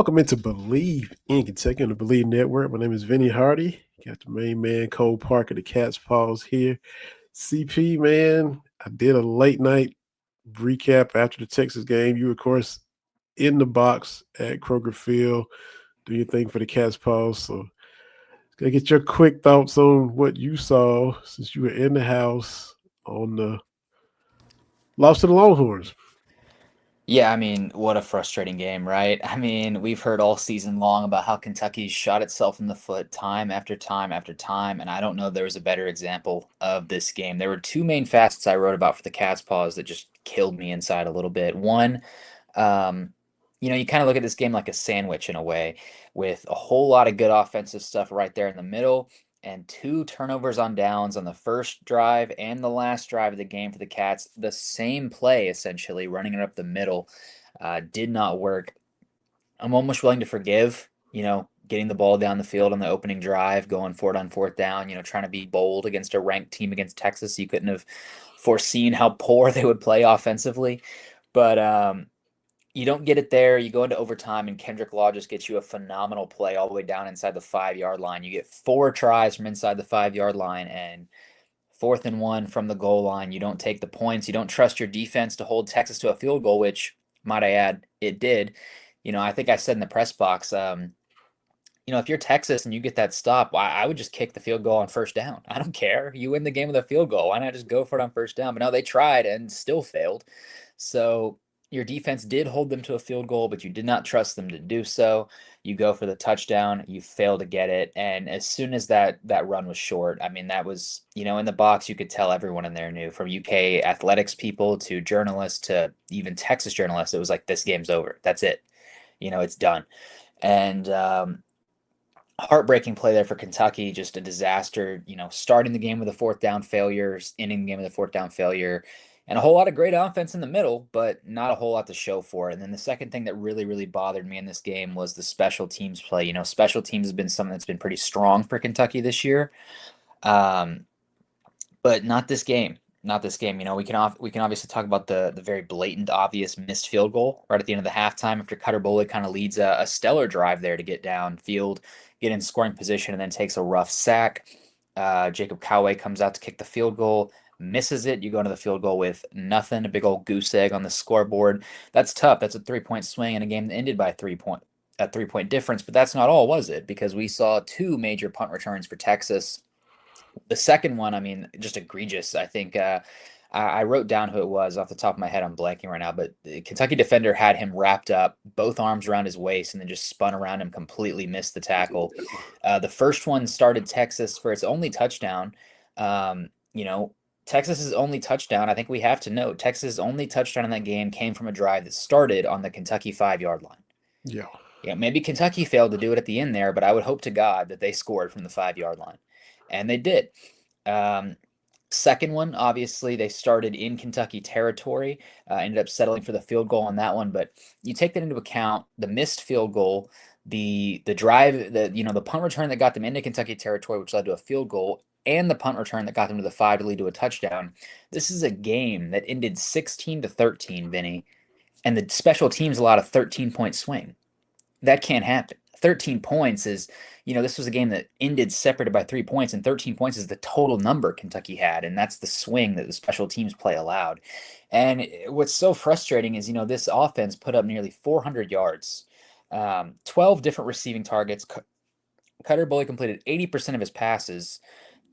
Welcome into Believe in Kentucky on the Believe Network. My name is Vinny Hardy. Got the main man, Cole Parker, the Cat's Paws here. CP, man, I did a late night recap after the Texas game. You, of course, in the box at Kroger Field. Do your thing for the Cat's Paws. So, gotta get your quick thoughts on what you saw since you were in the house on the loss to the Longhorns. Yeah, I mean, what a frustrating game, right? I mean, we've heard all season long about how Kentucky shot itself in the foot time after time after time, and I don't know there was a better example of this game. There were two main facets I wrote about for the Cat's Paws that just killed me inside a little bit. One, um, you kind of look at this game like a sandwich in a way, with a whole lot of good offensive stuff right there in the middle, and two turnovers on downs on the first drive and the last drive of the game for the Cats. The same play, essentially, running it up the middle, did not work. I'm almost willing to forgive, getting the ball down the field on the opening drive, going for it on fourth down, trying to be bold against a ranked team against Texas. You couldn't have foreseen how poor they would play offensively. But you don't get it there. You go into overtime, and Kendrick Law just gets you a phenomenal play all the way down inside the 5 yard line. You get four tries from inside the 5 yard line, and fourth and one from the goal line. You don't take the points. You don't trust your defense to hold Texas to a field goal, which, might I add, it did. I think I said in the press box, if you're Texas and you get that stop, I would just kick the field goal on first down. I don't care. You win the game with a field goal. Why not just go for it on first down? But no, they tried and still failed. So your defense did hold them to a field goal, but you did not trust them to do so. You go for the touchdown, you fail to get it, and as soon as that run was short, I mean that was, in the box you could tell everyone in there knew, from UK athletics people to journalists to even Texas journalists, it was like this game's over. That's it. It's done. And heartbreaking play there for Kentucky, just a disaster, starting the game with a fourth down failure, ending the game with a fourth down failure, and a whole lot of great offense in the middle, but not a whole lot to show for it. And then the second thing that really, really bothered me in this game was the special teams play. Special teams has been something that's been pretty strong for Kentucky this year. Um, but not this game. Not this game. We can obviously talk about the very blatant, obvious missed field goal right at the end of the halftime after Cutter Boley kind of leads a stellar drive there to get downfield, get in scoring position, and then takes a rough sack. Jacob Coway comes out to kick the field goal, misses it. You go into the field goal with nothing, a big old goose egg on the scoreboard. That's tough. That's a 3-point swing in a game that ended by a 3-point difference. But that's not all, was it? Because we saw two major punt returns for Texas. The second one, I mean, just egregious. I think I wrote down who it was off the top of my head. I'm blanking right now, but the Kentucky defender had him wrapped up, both arms around his waist, and then just spun around him, completely missed the tackle. The first one started Texas for its only touchdown. Um, you know, Texas's only touchdown, I think we have to note, Texas's only touchdown in that game came from a drive that started on the Kentucky 5 yard line. Yeah. Yeah, maybe Kentucky failed to do it at the end there, but I would hope to God that they scored from the 5 yard line. And they did. Um, Second one, obviously, they started in Kentucky territory, ended up settling for the field goal on that one. But you take that into account, the missed field goal, the drive, the punt return that got them into Kentucky territory, which led to a field goal, and the punt return that got them to the 5 to lead to a touchdown. This is a game that ended 16-13, Vinny, and the special teams allowed a 13-point swing. That can't happen. 13 points is, this was a game that ended separated by 3 points, and 13 points is the total number Kentucky had, and that's the swing that the special teams play allowed. And what's so frustrating is, this offense put up nearly 400 yards, 12 different receiving targets. Cutter Bully completed 80% of his passes.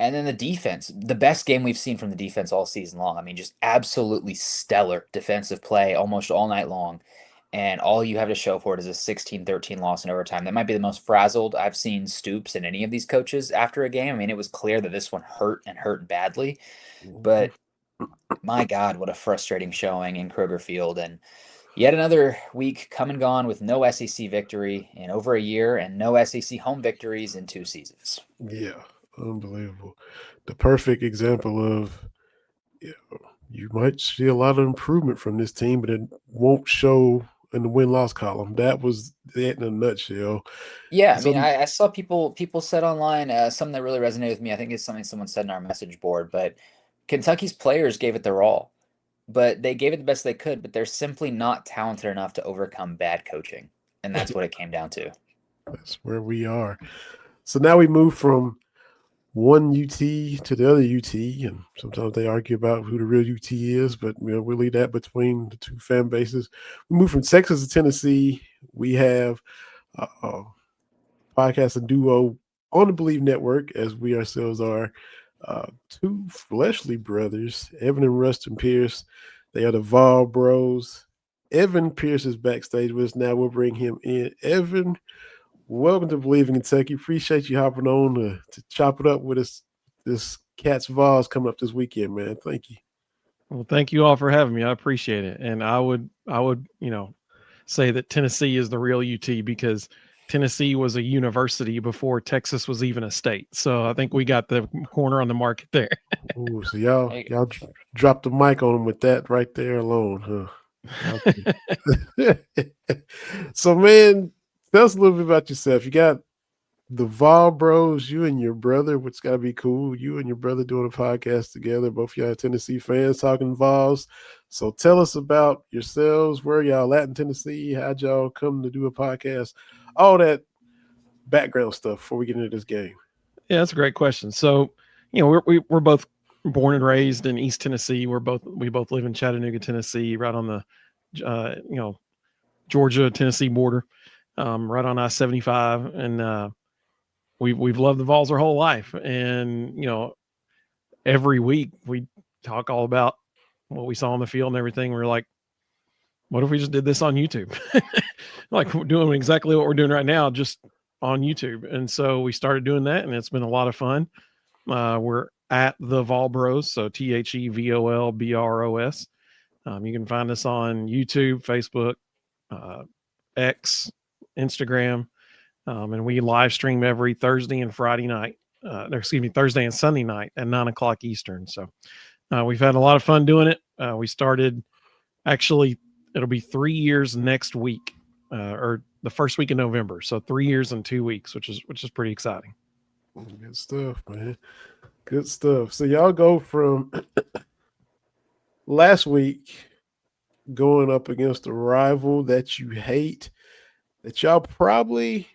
And then the defense, the best game we've seen from the defense all season long. I mean, just absolutely stellar defensive play almost all night long. And all you have to show for it is a 16-13 loss in overtime. That might be the most frazzled I've seen Stoops and any of these coaches after a game. I mean, it was clear that this one hurt and hurt badly. But my God, what a frustrating showing in Kroger Field. And yet another week come and gone with no SEC victory in over a year and no SEC home victories in 2 seasons. Yeah, unbelievable. The perfect example of you, you might see a lot of improvement from this team, but it won't show in the win loss column. That was it in a nutshell. Yeah, I So mean, I saw people said online something that really resonated with me. I think it's something someone said in our message board, but Kentucky's players gave it their all, but they gave it the best they could, but they're simply not talented enough to overcome bad coaching. And that's what it came down to. That's where we are. So now we move from one UT to the other UT, and sometimes they argue about who the real UT is, but we'll leave that between the two fan bases. We move from Texas to Tennessee. We have a podcast and duo on the Believe Network, as we ourselves are, two fleshly brothers, Evan and Rustin Pierce. They are the Vol Bros. Evan Pierce is backstage with us now. We'll bring him in. Evan, welcome to Believe in Kentucky. Appreciate you hopping on to chop it up with us. This Cats Vols coming up this weekend, man. Thank you. Well, thank you all for having me. I appreciate it. And I would, say that Tennessee is the real UT because Tennessee was a university before Texas was even a state. So I think we got the corner on the market there. Ooh, so y'all dropped the mic on them with that right there alone, huh? So, man, tell us a little bit about yourself. You got the Vol Bros, you and your brother, which got to be cool. You and your brother doing a podcast together. Both y'all Tennessee fans talking Vols. So tell us about yourselves. Where y'all at in Tennessee? How'd y'all come to do a podcast? All that background stuff before we get into this game. Yeah, that's a great question. So, we're both born and raised in East Tennessee. We both live in Chattanooga, Tennessee, right on the Georgia Tennessee border, right on I-75, and we've loved the Vols our whole life. And every week we talk all about what we saw on the field and everything. We're like, what if we just did this on YouTube? Like we're doing exactly what we're doing right now, just on YouTube. And so we started doing that, and it's been a lot of fun. We're at the Vol Bros, so TheVolBros. You can find us on YouTube, Facebook, X, Instagram, and we live stream every Thursday and Friday night. Thursday and Sunday night at 9:00 Eastern. So we've had a lot of fun doing it. We started, actually, it'll be 3 years next week, or the first week of November. So 3 years and 2 weeks, which is pretty exciting. Good stuff, man. Good stuff. So y'all go from last week going up against a rival that you hate, that y'all probably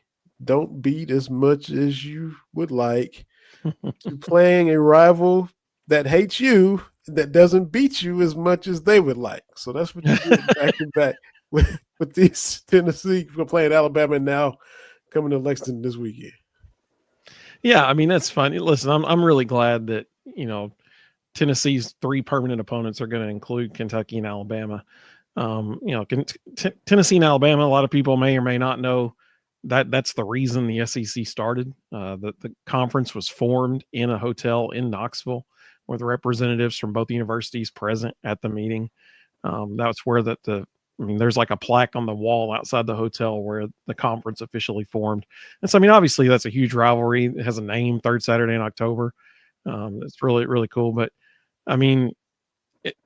don't beat as much as you would like, to playing a rival that hates you, that doesn't beat you as much as they would like. So that's what you did back to back with these Tennessee. We're playing Alabama now, coming to Lexington this weekend. Yeah, I mean, that's fun. Listen, I'm really glad that Tennessee's 3 permanent opponents are going to include Kentucky and Alabama. Tennessee and Alabama, a lot of people may or may not know that that's the reason the SEC started. The conference was formed in a hotel in Knoxville with representatives from both universities present at the meeting. That's where there's like a plaque on the wall outside the hotel where the conference officially formed. And so, obviously that's a huge rivalry. It has a name, Third Saturday in October. It's really, really cool. But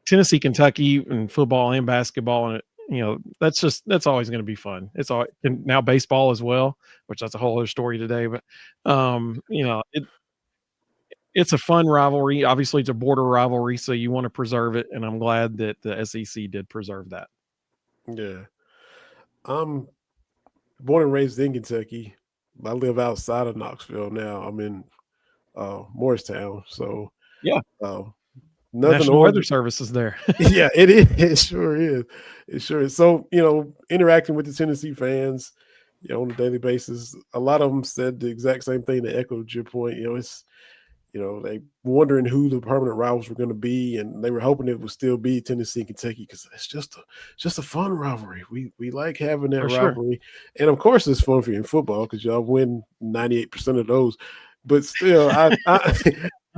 Tennessee, Kentucky, and football and basketball, and that's always going to be fun. It's all now baseball as well, which that's a whole other story today. But it's a fun rivalry. Obviously, it's a border rivalry, so you want to preserve it, and I'm glad that the SEC did preserve that. Yeah. I'm born and raised in Kentucky. I live outside of Knoxville now. I'm in Morristown. So yeah, nothing National Weather Service is there. Yeah, it is. It sure is. It sure is. So, interacting with the Tennessee fans, on a daily basis, a lot of them said the exact same thing that echoed your point. It's they wondering who the permanent rivals were going to be, and they were hoping it would still be Tennessee and Kentucky because it's just a fun rivalry. We like having that For rivalry, and of course it's fun for you in football because y'all win 98% of those. But still, I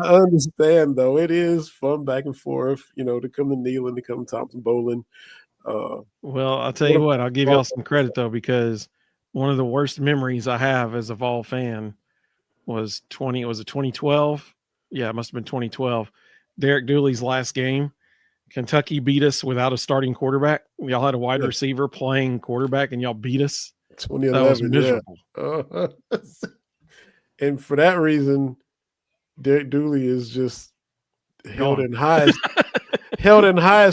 I understand though it is fun back and forth. To come to Neyland, to come to Thompson Bowling. Well, I'll tell you what, I'll give y'all some credit though, because one of the worst memories I have as a Vol fan was 2012? Yeah, it must have been 2012. Derek Dooley's last game. Kentucky beat us without a starting quarterback. Y'all had a wide receiver playing quarterback, and y'all beat us. 2011, that was miserable. Yeah. And for that reason, Derek Dooley is just held in highest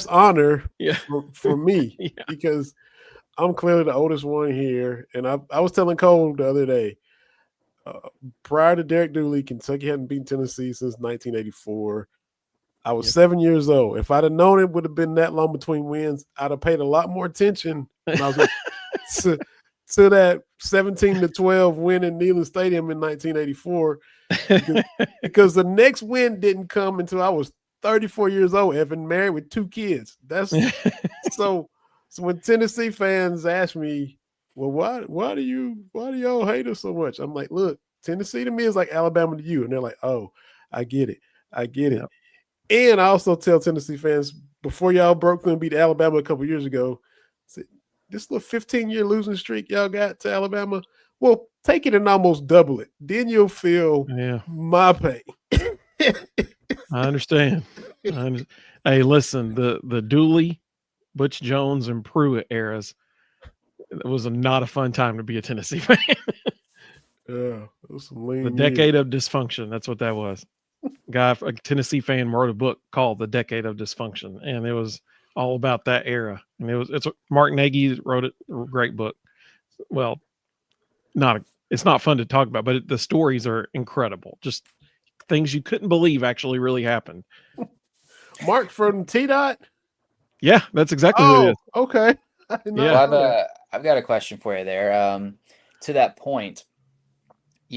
honor for me because I'm clearly the oldest one here, and I was telling Cole the other day. Prior to Derek Dooley, Kentucky hadn't beaten Tennessee since 1984. I was 7 years old. If I'd have known it would have been that long between wins, I'd have paid a lot more attention when I was to that 17-12 win in Neyland Stadium in 1984, because the next win didn't come until I was 34 years old, Evan, married with 2 kids. That's so when Tennessee fans ask me, well, why do y'all hate us so much? I'm like, look, Tennessee to me is like Alabama to you. And they're like, oh, I get it. Yep. And I also tell Tennessee fans, before y'all broke through and beat Alabama a couple years ago, this little 15-year losing streak y'all got to Alabama, well, take it and almost double it. Then you'll feel my pain. I understand. Hey, listen, the Dooley, Butch Jones, and Pruitt eras, it was not a fun time to be a Tennessee fan. Yeah, it was some lean The decade of dysfunction. That's what that was. A Tennessee fan, wrote a book called The Decade of Dysfunction, and it was all about that era. And it's Mark Nagy wrote it, a great book. Well, it's not fun to talk about, but the stories are incredible. Just things you couldn't believe actually really happened. Mark from T-Dot? Yeah, that's exactly who it is. Okay. Well, I've got a question for you there. To that point,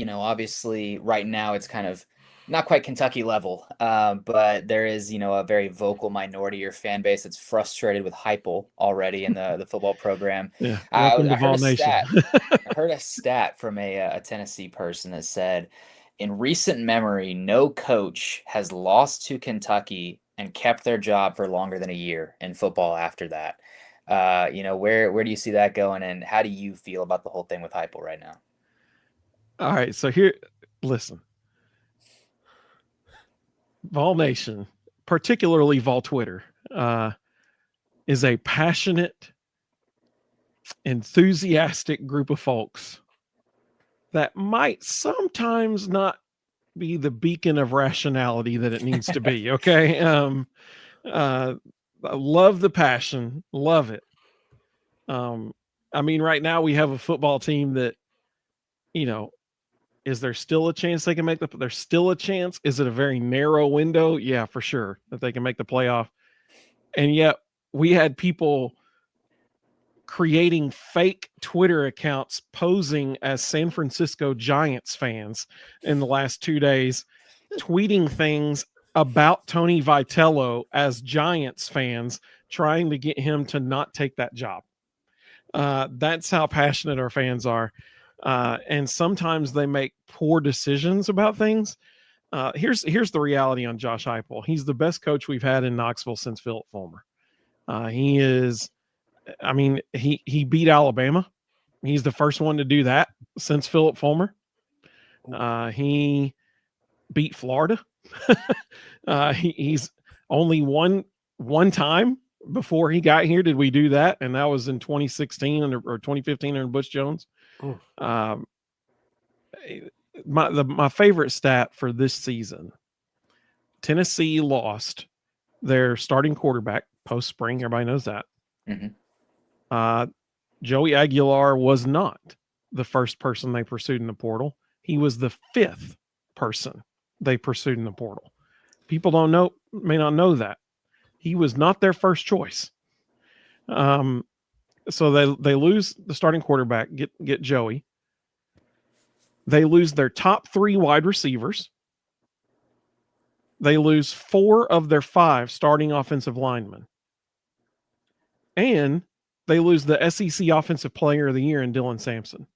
obviously right now it's kind of not quite Kentucky level, but there is, a very vocal minority or fan base that's frustrated with Heupel already in the football program. Yeah, welcome to Vol Nation. I heard a stat from a Tennessee person that said, in recent memory, no coach has lost to Kentucky and kept their job for longer than a year in football after that. Where do you see that going, and how do you feel about the whole thing with Heupel right now? All right, so here, listen. Vol Nation, particularly Vol Twitter, is a passionate, enthusiastic group of folks that might sometimes not be the beacon of rationality that it needs to be. Okay. I love the passion. Love it. Right now we have a football team that, is there still a chance they can make there's still a chance? Is it a very narrow window? Yeah, for sure, that they can make the playoff. And yet we had people creating fake Twitter accounts posing as San Francisco Giants fans in the last 2 days, tweeting things about Tony Vitello as Giants fans, trying to get him to not take that job. That's how passionate our fans are. And sometimes they make poor decisions about things. Here's the reality on Josh Heupel. He's the best coach we've had in Knoxville since Philip Fulmer. He beat Alabama. He's the first one to do that since Philip Fulmer. He beat Florida. He's only one time before he got here did we do that, and that was in 2016 or 2015 under Butch Jones. My favorite stat for this season: Tennessee lost their starting quarterback post spring. Everybody knows that. Mm-hmm. Joey Aguilar was not the first person they pursued in the portal. He was the 5th person they pursued in the portal. People may not know that. He was not their first choice. So they lose the starting quarterback, get Joey. They lose their top 3 wide receivers. They lose 4 of their 5 starting offensive linemen. And they lose the SEC Offensive Player of the Year in Dylan Sampson.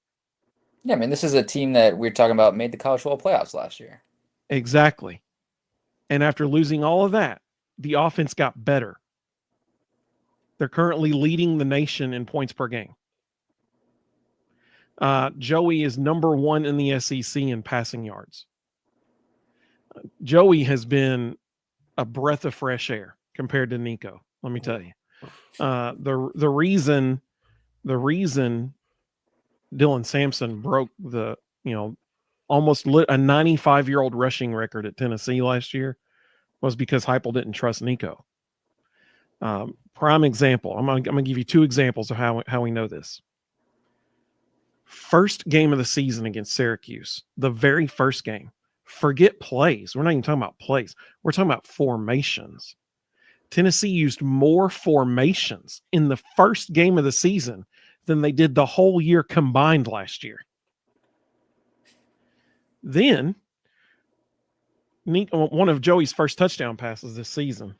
Yeah, this is a team that we're talking about made the college football playoffs last year. Exactly. And after losing all of that, the offense got better. They're currently leading the nation in points per game. Joey is number 1 in the SEC in passing yards. Joey has been a breath of fresh air compared to Nico. Let me tell you, the reason Dylan Sampson broke the almost lit a 95-year-old rushing record at Tennessee last year was because Heupel didn't trust Nico. Prime example. I'm gonna give you two examples of how we know this. First game of the season against Syracuse, the very first game. Forget plays. We're not even talking about plays. We're talking about formations. Tennessee used more formations in the first game of the season than they did the whole year combined last year. Then, one of Joey's first touchdown passes this season,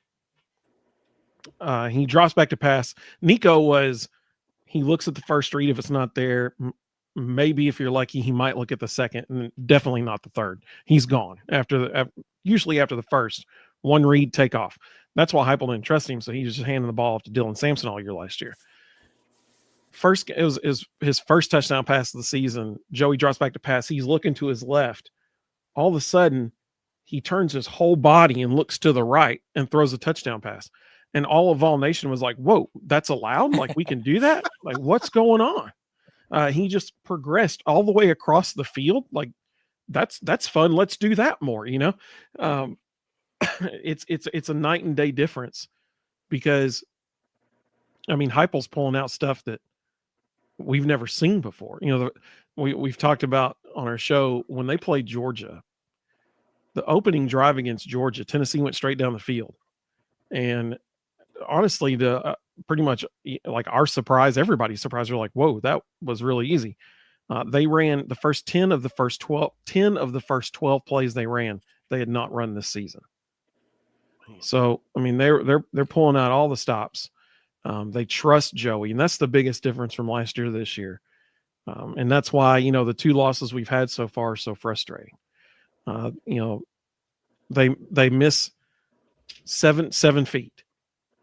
he drops back to pass. He looks at the first read. If it's not there, maybe if you're lucky, he might look at the second, and definitely not the third. He's gone usually after the first. One read, take off. That's why Heupel didn't trust him, so he was just handing the ball off to Dylan Sampson all year last year. It was his first touchdown pass of the season. Joey drops back to pass. He's looking to his left. All of a sudden, he turns his whole body and looks to the right and throws a touchdown pass. And all of Vol Nation was like, whoa, that's allowed? Like, we can do that? Like, what's going on? He just progressed all the way across the field. Like, that's fun. Let's do that more, you know? It's a night and day difference because, I mean, Heupel's pulling out stuff that we've never seen before. You know, we've talked about on our show when they played Georgia, the opening drive against Georgia, Tennessee went straight down the field. And honestly, pretty much like our surprise, everybody's surprised. We're like, whoa, that was really easy. They ran the first 10 of the first 12 plays they ran, they had not run this season. So, I mean, they're pulling out all the stops. They trust Joey, and that's the biggest difference from last year to this year. And that's why, you know, the two losses we've had so far are so frustrating. You know, they miss seven feet.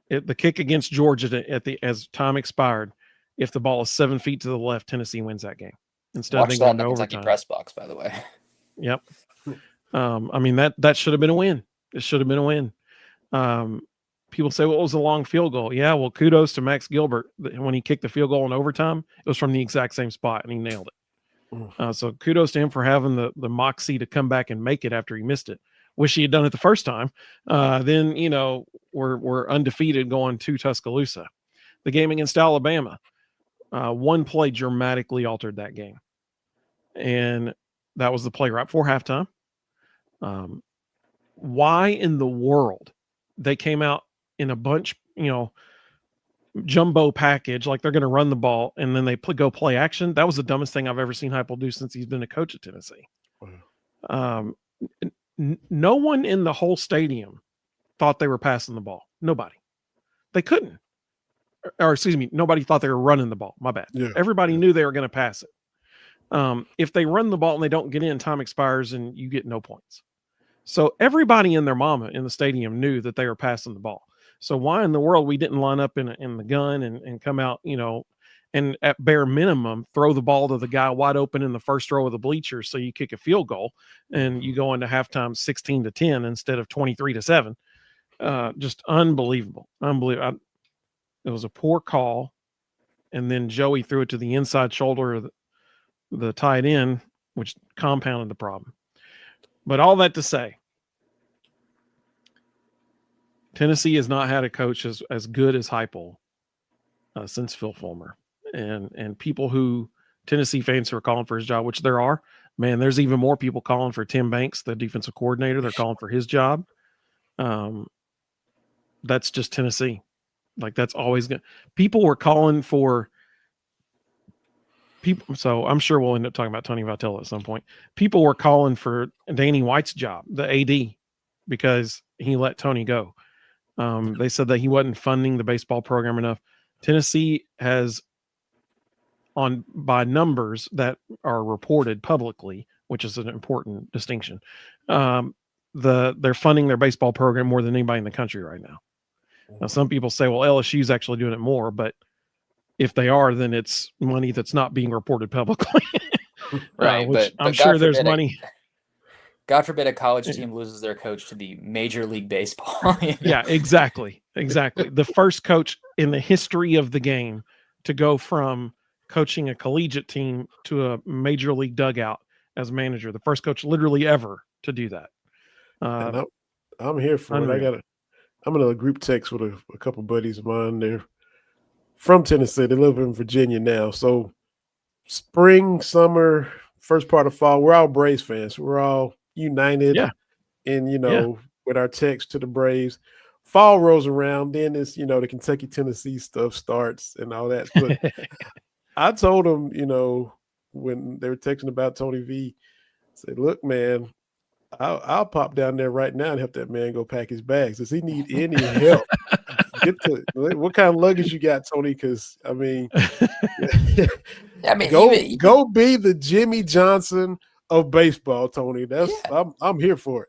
The kick against Georgia as time expired, if the ball is 7 feet to the left, Tennessee wins that game. Instead Watch of that going in the to Kentucky overtime. press box, by the way. Yep. I mean, that should have been a win. It should have been a win. People say, well, it was a long field goal. Yeah, well, kudos to Max Gilbert. When he kicked the field goal in overtime, it was from the exact same spot, and he nailed it. So kudos to him for having the moxie to come back and make it after he missed it. Wish he had done it the first time. Then, you know, we're undefeated going to Tuscaloosa. The game against Alabama, one play dramatically altered that game. And that was the play right before halftime. Why in the world they came out in a bunch, you know, jumbo package, like they're going to run the ball, and then they go play action? That was the dumbest thing I've ever seen Heupel do since he's been a coach at Tennessee. No one in the whole stadium thought they were passing the ball. Nobody. They couldn't. Or excuse me, nobody thought they were running the ball. My bad. Yeah. Everybody knew they were going to pass it. If they run the ball and they don't get in, time expires and you get no points. So everybody and their mama in the stadium knew that they were passing the ball. So why in the world we didn't line up in the gun and come out, you know, and at bare minimum throw the ball to the guy wide open in the first row of the bleachers so you kick a field goal and you go into halftime 16-10 instead of 23-7. Just unbelievable. It was a poor call, and then Joey threw it to the inside shoulder of the tight end, which compounded the problem. But all that to say, Tennessee has not had a coach as good as Heupel since Phil Fulmer. And people who, Tennessee fans who are calling for his job, which there are, man, there's even more people calling for Tim Banks, the defensive coordinator. They're calling for his job. That's just Tennessee. Like, that's always going to, people were calling for people. So I'm sure we'll end up talking about Tony Vitello at some point. People were calling for Danny White's job, the AD, because he let Tony go. They said that he wasn't funding the baseball program enough. Tennessee has, by numbers that are reported publicly, which is an important distinction, they're funding their baseball program more than anybody in the country right now. Now, some people say, well, LSU's actually doing it more, but if they are, then it's money that's not being reported publicly. Right, which but I'm sure there's money. God forbid a college team loses their coach to the Major League Baseball. You know? Yeah, exactly. The first coach in the history of the game to go from coaching a collegiate team to a major league dugout as manager. The first coach literally ever to do that. And I'm here for unreal. it. I'm in a group text with a couple buddies of mine. They're from Tennessee. They live in Virginia now. So spring, summer, first part of fall, we're all Braves fans. We're all united Yeah. in, Yeah. with our text to the Braves. Fall rolls around, then it's, the Kentucky Tennessee stuff starts and all that. But I told them, when they were texting about Tony V, say, look, man, I'll pop down there right now and help that man go pack his bags. Does he need any help? Get to what kind of luggage you got, Tony? Because I mean, I mean, go be the Jimmy Johnson of baseball, Tony. I'm here for it.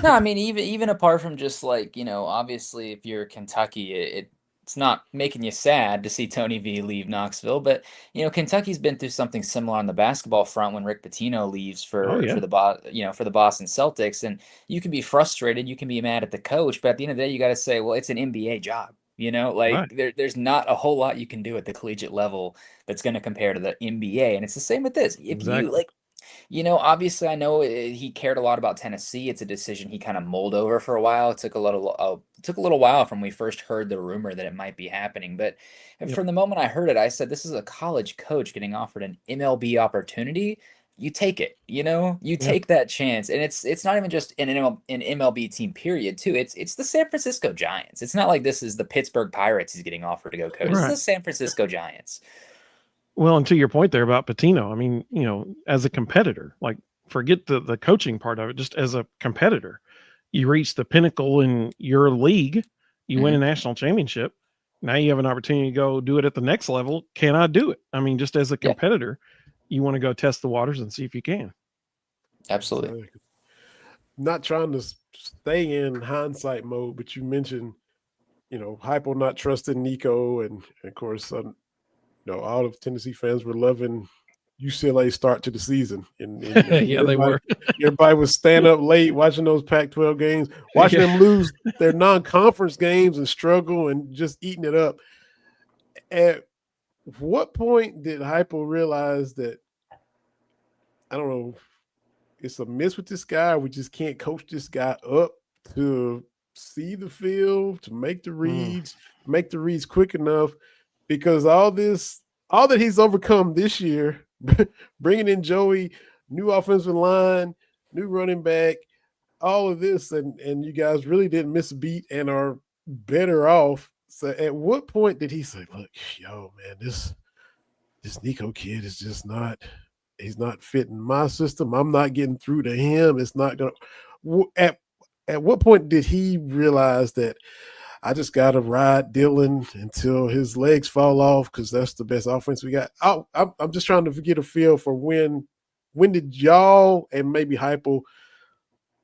No, I mean, even apart from just like, obviously if you're Kentucky, it's not making you sad to see Tony V leave Knoxville, but Kentucky's been through something similar on the basketball front when Rick Pitino leaves Oh, yeah. for the Boston Celtics, and you can be frustrated, you can be mad at the coach, but at the end of the day, you got to say, well, it's an NBA job. Right. There's not a whole lot you can do at the collegiate level that's going to compare to the NBA, and it's the same with this. If you Exactly. obviously, I know he cared a lot about Tennessee. It's a decision he kind of mulled over for a while. It took a little while from we first heard the rumor that it might be happening. But Yep. from the moment I heard it, I said, "This is a college coach getting offered an MLB opportunity. You take it. You take that chance." And it's not even just an MLB team. Period. Too. It's the San Francisco Giants. It's not like this is the Pittsburgh Pirates he's getting offered to go coach. This is Right. the San Francisco Giants. Well, and to your point there about Patino, I mean, as a competitor, like forget the coaching part of it, just as a competitor, you reach the pinnacle in your league, you win a national championship. Now you have an opportunity to go do it at the next level. Can I do it? I mean, just as a competitor, you want to go test the waters and see if you can. Absolutely. Not trying to stay in hindsight mode, but you mentioned, Hypo not trusting Nico, and of course, all of Tennessee fans were loving UCLA's start to the season, and Yeah, they were. Everybody was staying up late watching those Pac-12 games, watching them lose their non-conference games and struggle and just eating it up. At what point did Hypo realize that, I don't know, it's a miss with this guy? We just can't coach this guy up to see the field, to make the reads quick enough, because all that he's overcome this year, bringing in Joey, new offensive line, new running back, all of this, and you guys really didn't miss a beat and are better off. So at what point did he say, look, man, this Nico kid is just he's not fitting my system. I'm not getting through to him. It's not going to – at what point did he realize that I just got to ride Dylan until his legs fall off because that's the best offense we got? I'm just trying to get a feel for when did y'all and maybe Hypo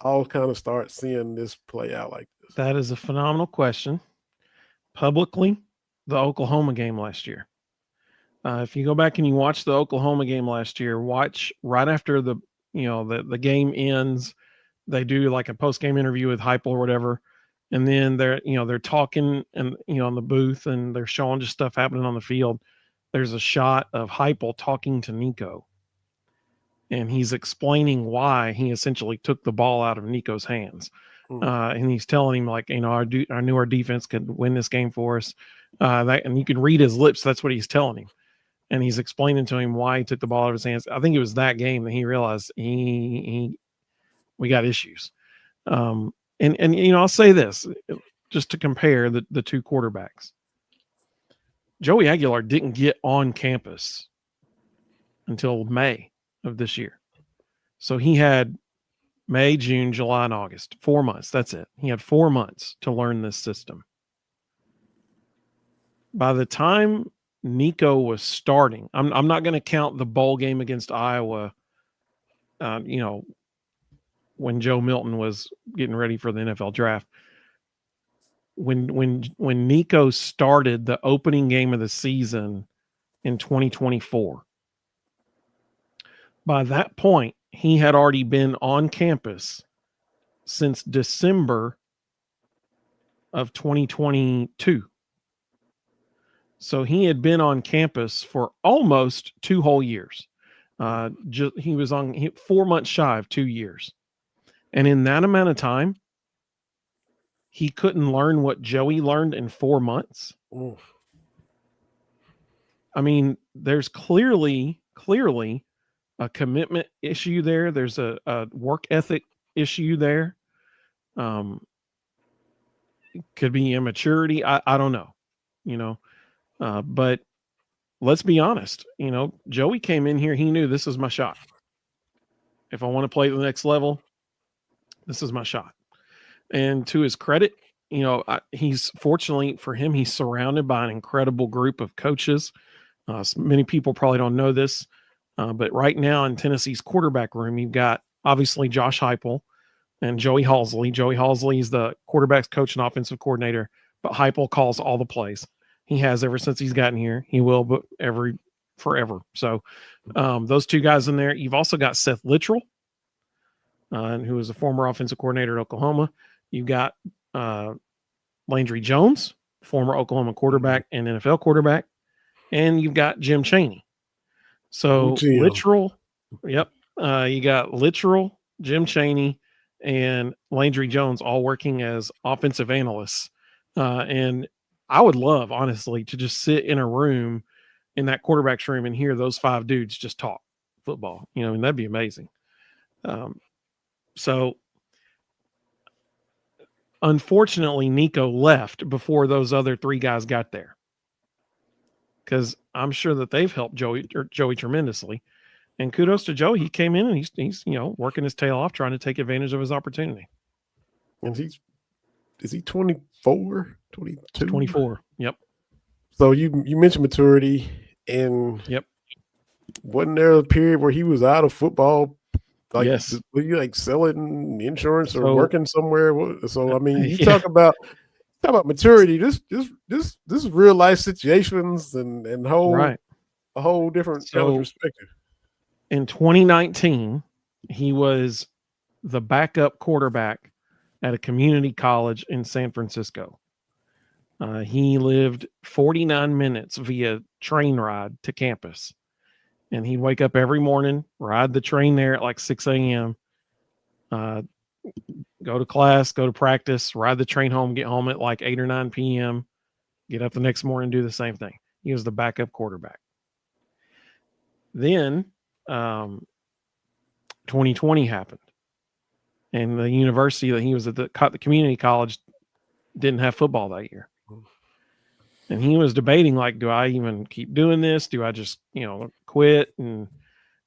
all kind of start seeing this play out like this? That is a phenomenal question. Publicly, the Oklahoma game last year. If you go back and you watch the Oklahoma game last year, watch right after the game ends, they do like a post-game interview with Hype or whatever, and then they're talking and in the booth and they're showing just stuff happening on the field. There's a shot of Hype talking to Nico, and he's explaining why he essentially took the ball out of Nico's hands. And he's telling him, like, I knew our defense could win this game for us. And you can read his lips. That's what he's telling him. And he's explaining to him why he took the ball out of his hands. I think it was that game that he realized we got issues. And I'll say this just to compare the two quarterbacks. Joey Aguilar didn't get on campus until May of this year. So he had May, June, July, and August, 4 months. That's it. He had 4 months to learn this system. By the time Nico was starting, I'm not going to count the bowl game against Iowa, when Joe Milton was getting ready for the NFL draft. When Nico started the opening game of the season in 2024, by that point, he had already been on campus since December of 2022. So he had been on campus for almost 2 whole years. He was 4 months shy of 2 years. And in that amount of time, he couldn't learn what Joey learned in 4 months. Mm. I mean, there's clearly a commitment issue there. There's a work ethic issue there. Could be immaturity. I don't know, but let's be honest. Joey came in here. He knew this is my shot. If I want to play at the next level, this is my shot. And to his credit, he's fortunately for him, he's surrounded by an incredible group of coaches. Many people probably don't know this, but right now in Tennessee's quarterback room, you've got obviously Josh Heupel and Joey Halzle. Joey Halzle is the quarterback's coach and offensive coordinator, but Heupel calls all the plays. He has ever since he's gotten here. He will, but forever. So those two guys in there. You've also got Seth Littrell, who is a former offensive coordinator at Oklahoma. You've got Landry Jones, former Oklahoma quarterback and NFL quarterback. And you've got Jim Chaney. So Littrell, yep. You got Littrell, Jim Chaney, and Landry Jones all working as offensive analysts. And I would love, honestly, to just sit in a room, in that quarterback's room, and hear those 5 dudes just talk football. And that'd be amazing. So unfortunately, Nico left before those other 3 guys got there, because I'm sure that they've helped Joey tremendously. And kudos to Joey. He came in and he's working his tail off, trying to take advantage of his opportunity. And is he 24, 22? 24. Yep. So you mentioned maturity, and yep. Wasn't there a period where he was out of football? Like, yes. Were you like selling insurance or working somewhere? So I mean, you yeah. talk about maturity. This is real life situations and a whole different kind of perspective. In 2019, he was the backup quarterback at a community college in San Francisco. He lived 49 minutes via train ride to campus. And he'd wake up every morning, ride the train there at like 6 a.m., go to class, go to practice, ride the train home, get home at like 8 or 9 p.m., get up the next morning, do the same thing. He was the backup quarterback. Then 2020 happened. And the university that he was at, the community college, didn't have football that year. And he was debating, like, do I even keep doing this? Do I just, quit? And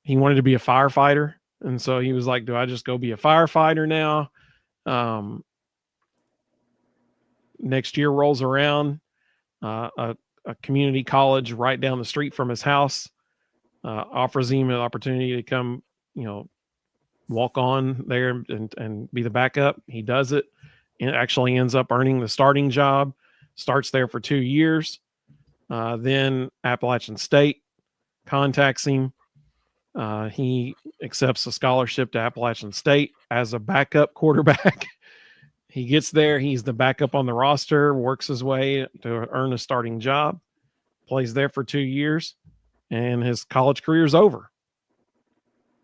he wanted to be a firefighter. And so he was like, do I just go be a firefighter now? Next year rolls around. A community college right down the street from his house offers him an opportunity to come, walk on there and be the backup. He does it and actually ends up earning the starting job. Starts there for 2 years. Then Appalachian State contacts him. He accepts a scholarship to Appalachian State as a backup quarterback. He gets there. He's the backup on the roster, works his way to earn a starting job, plays there for 2 years, and his college career is over.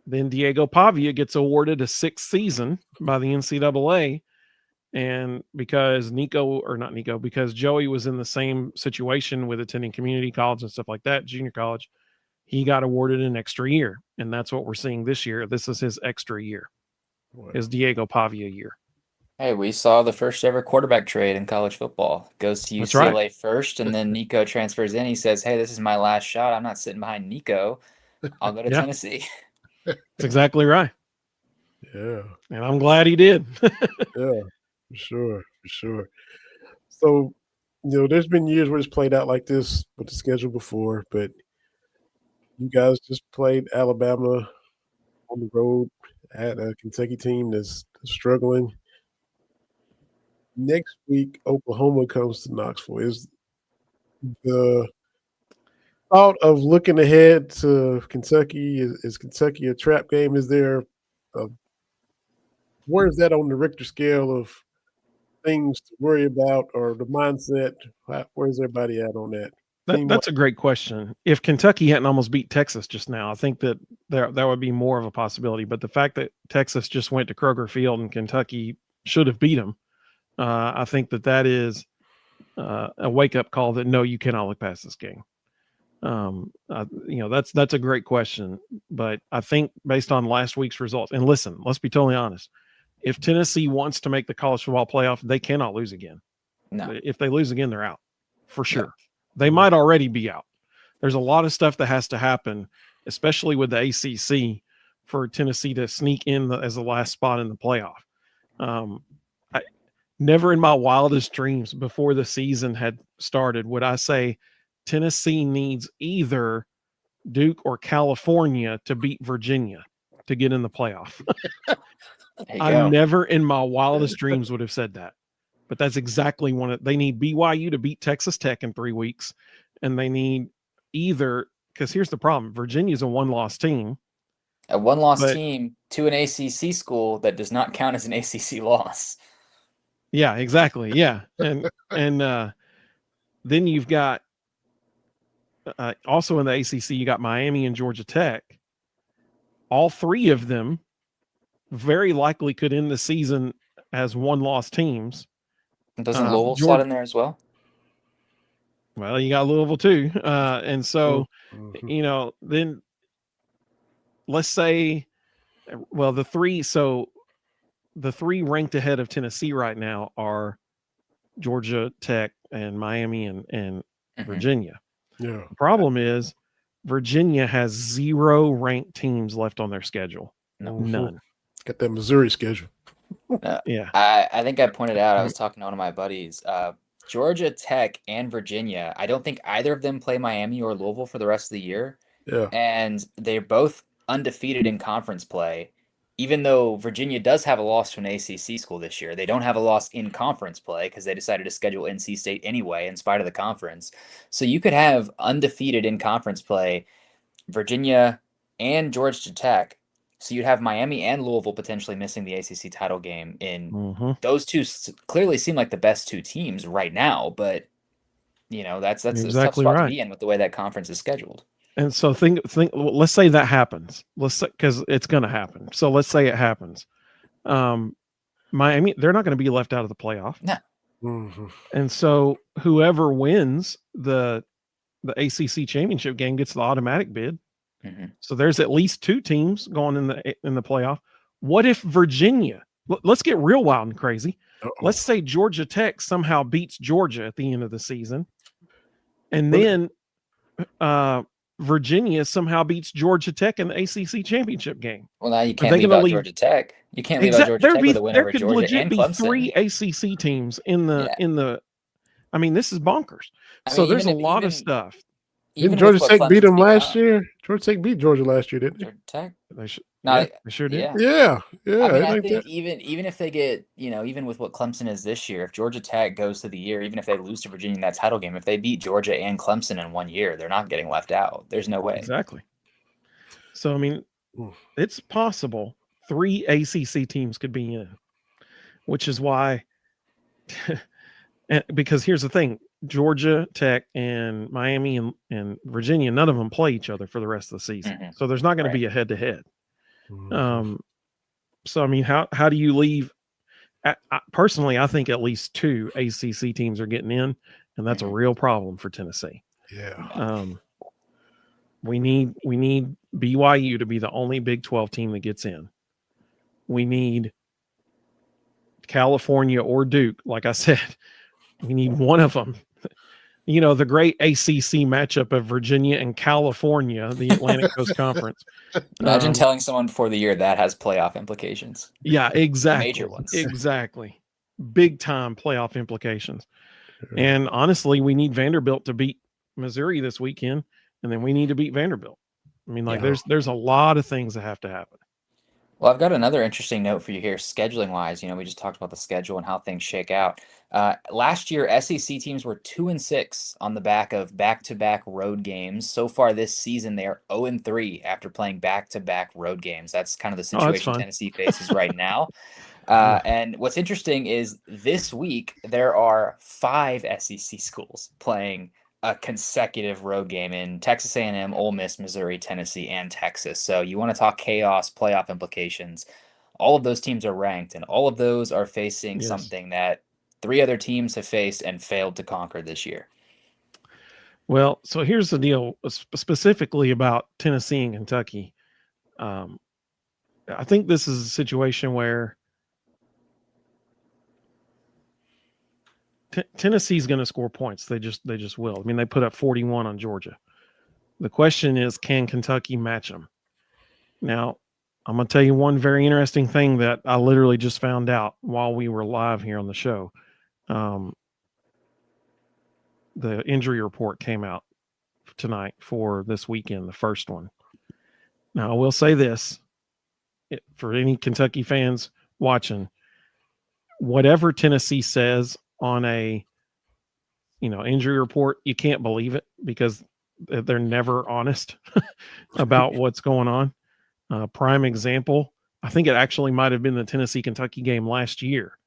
Then Diego Pavia gets awarded a 6th season by the NCAA. And because because Joey was in the same situation with attending community college and stuff like that, junior college, he got awarded an extra year. And that's what we're seeing this year. This is his extra year, his Diego Pavia year. Hey, we saw the first ever quarterback trade in college football. Goes to UCLA first, and then Nico transfers in. He says, hey, this is my last shot. I'm not sitting behind Nico. I'll go to Tennessee. That's exactly right. Yeah. And I'm glad he did. Yeah. For sure. So, there's been years where it's played out like this with the schedule before, but you guys just played Alabama on the road at a Kentucky team that's struggling. Next week, Oklahoma comes to Knoxville. Is the thought of looking ahead to Kentucky, is Kentucky a trap game? Is there where is that on the Richter scale of things to worry about, or the mindset? Where's everybody at on that? That's a great question. If Kentucky hadn't almost beat Texas just now, I think that there would be more of a possibility. But the fact that Texas just went to Kroger Field and Kentucky should have beat them, I think that is a wake up call that no, you cannot look past this game. That's a great question, but I think based on last week's results, and listen, let's be totally honest. If Tennessee wants to make the college football playoff, they cannot lose again. No. If they lose again, they're out for sure. Yeah. They might already be out. There's a lot of stuff that has to happen, especially with the ACC, for Tennessee to sneak in as the last spot in the playoff. Never in my wildest dreams before the season had started would I say Tennessee needs either Duke or California to beat Virginia to get in the playoff. I never in my wildest dreams would have said that. But that's exactly they need BYU to beat Texas Tech in 3 weeks. And they need either, because here's the problem. Virginia's a one-loss team. A one-loss team to an ACC school that does not count as an ACC loss. Yeah, exactly. Yeah. And then you've got also in the ACC, you got Miami and Georgia Tech. All three of them very likely could end the season as one-loss teams. Doesn't Louisville slot in there as well? Well, you got Louisville too. And so, then let's say, well, the three ranked ahead of Tennessee right now are Georgia Tech and Miami and Virginia. Yeah. The problem is Virginia has 0 ranked teams left on their schedule. None. Got that Missouri schedule. Yeah. I think I pointed out, I was talking to one of my buddies, Georgia Tech and Virginia, I don't think either of them play Miami or Louisville for the rest of the year. Yeah. And they're both undefeated in conference play. Even though Virginia does have a loss to an ACC school this year, they don't have a loss in conference play because they decided to schedule NC State anyway in spite of the conference. So you could have undefeated in conference play Virginia and Georgia Tech. So you'd have Miami and Louisville potentially missing the ACC title game. Those two clearly seem like the best two teams right now, but that's exactly a tough spot right to be in with the way that conference is scheduled. And so think. Let's say that happens. Because it's going to happen. So let's say it happens. Miami, they're not going to be left out of the playoff. No. Mm-hmm. And so whoever wins the ACC championship game gets the automatic bid. Mm-hmm. So there's at least 2 teams going in the playoff. What if Virginia? Let's get real wild and crazy. Uh-oh. Let's say Georgia Tech somehow beats Georgia at the end of the season, and then Virginia somehow beats Georgia Tech in the ACC championship game. Well, now you can't leave out Georgia Tech. You can't leave out Georgia Tech with a win over Georgia and Clemson. There could legit be 3 ACC teams in the. I mean, this is bonkers. So there's a lot of stuff. Didn't Georgia Tech beat them last year? Georgia Tech beat Georgia last year, didn't they? Georgia Tech? They sure did. Yeah. I think even if they get, even with what Clemson is this year, if Georgia Tech goes to the year, even if they lose to Virginia in that title game, if they beat Georgia and Clemson in 1 year, they're not getting left out. There's no way. Exactly. So, I mean, it's possible 3 ACC teams could be in, which is why, because here's the thing. Georgia Tech and Miami and Virginia, none of them play each other for the rest of the season. Mm-hmm. So there's not going to be a head-to-head. So, I mean, how do you leave? Personally, I think at least 2 ACC teams are getting in, and that's a real problem for Tennessee. Yeah. We need BYU to be the only Big 12 team that gets in. We need California or Duke, like I said. We need one of them. The great ACC matchup of Virginia and California, the Atlantic Coast Conference. Imagine telling someone before the year that has playoff implications. Yeah, exactly. Major ones. Exactly. Big time playoff implications. And honestly, we need Vanderbilt to beat Missouri this weekend, and then we need to beat Vanderbilt. I mean, there's a lot of things that have to happen. Well, I've got another interesting note for you here, scheduling wise. We just talked about the schedule and how things shake out. Last year, SEC teams were 2-6 on the back of back-to-back road games. So far this season, they are 0-3 after playing back-to-back road games. That's kind of the situation Tennessee faces right now. And what's interesting is this week, there are 5 SEC schools playing a consecutive road game in Texas A&M, Ole Miss, Missouri, Tennessee, and Texas. So you want to talk chaos, playoff implications. All of those teams are ranked, and all of those are facing something that 3 other teams have faced and failed to conquer this year. Well, so here's the deal specifically about Tennessee and Kentucky. I think this is a situation where Tennessee's going to score points. They just will. I mean, they put up 41 on Georgia. The question is, can Kentucky match them? Now, I'm going to tell you one very interesting thing that I literally just found out while we were live here on the show. The injury report came out tonight for this weekend, the first one. Now, I will say this for any Kentucky fans watching, whatever Tennessee says on a injury report, you can't believe it because they're never honest about what's going on. Prime example, I think it actually might have been the Tennessee-Kentucky game last year.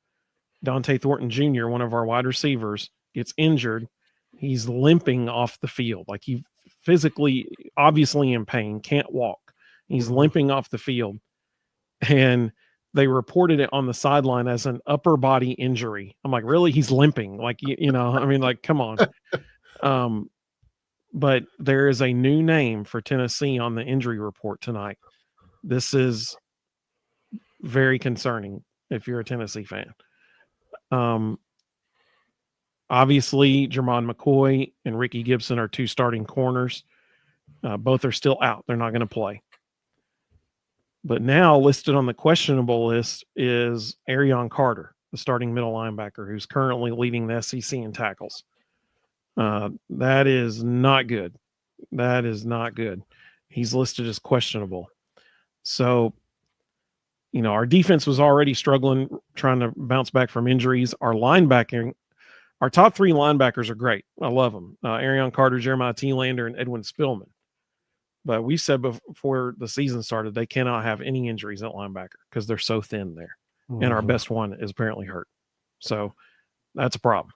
Dante Thornton Jr., one of our wide receivers, gets injured. He's limping off the field. Like he physically, obviously in pain, can't walk. He's limping off the field. And they reported it on the sideline as an upper body injury. I'm like, really? He's limping. Like, I mean, like, come on. But there is a new name for Tennessee on the injury report tonight. This is very concerning if you're a Tennessee fan. Obviously, Jermon McCoy and Ricky Gibson are 2 starting corners. Both are still out. They're not going to play. But now listed on the questionable list is Arion Carter, the starting middle linebacker, who's currently leading the SEC in tackles. That is not good. That is not good. He's listed as questionable. So, our defense was already struggling, trying to bounce back from injuries. Our top 3 linebackers are great. I love them. Arion Carter, Jeremiah Thielander, and Edwin Spillman. But we said before the season started, they cannot have any injuries at linebacker because they're so thin there. And our best one is apparently hurt. So that's a problem.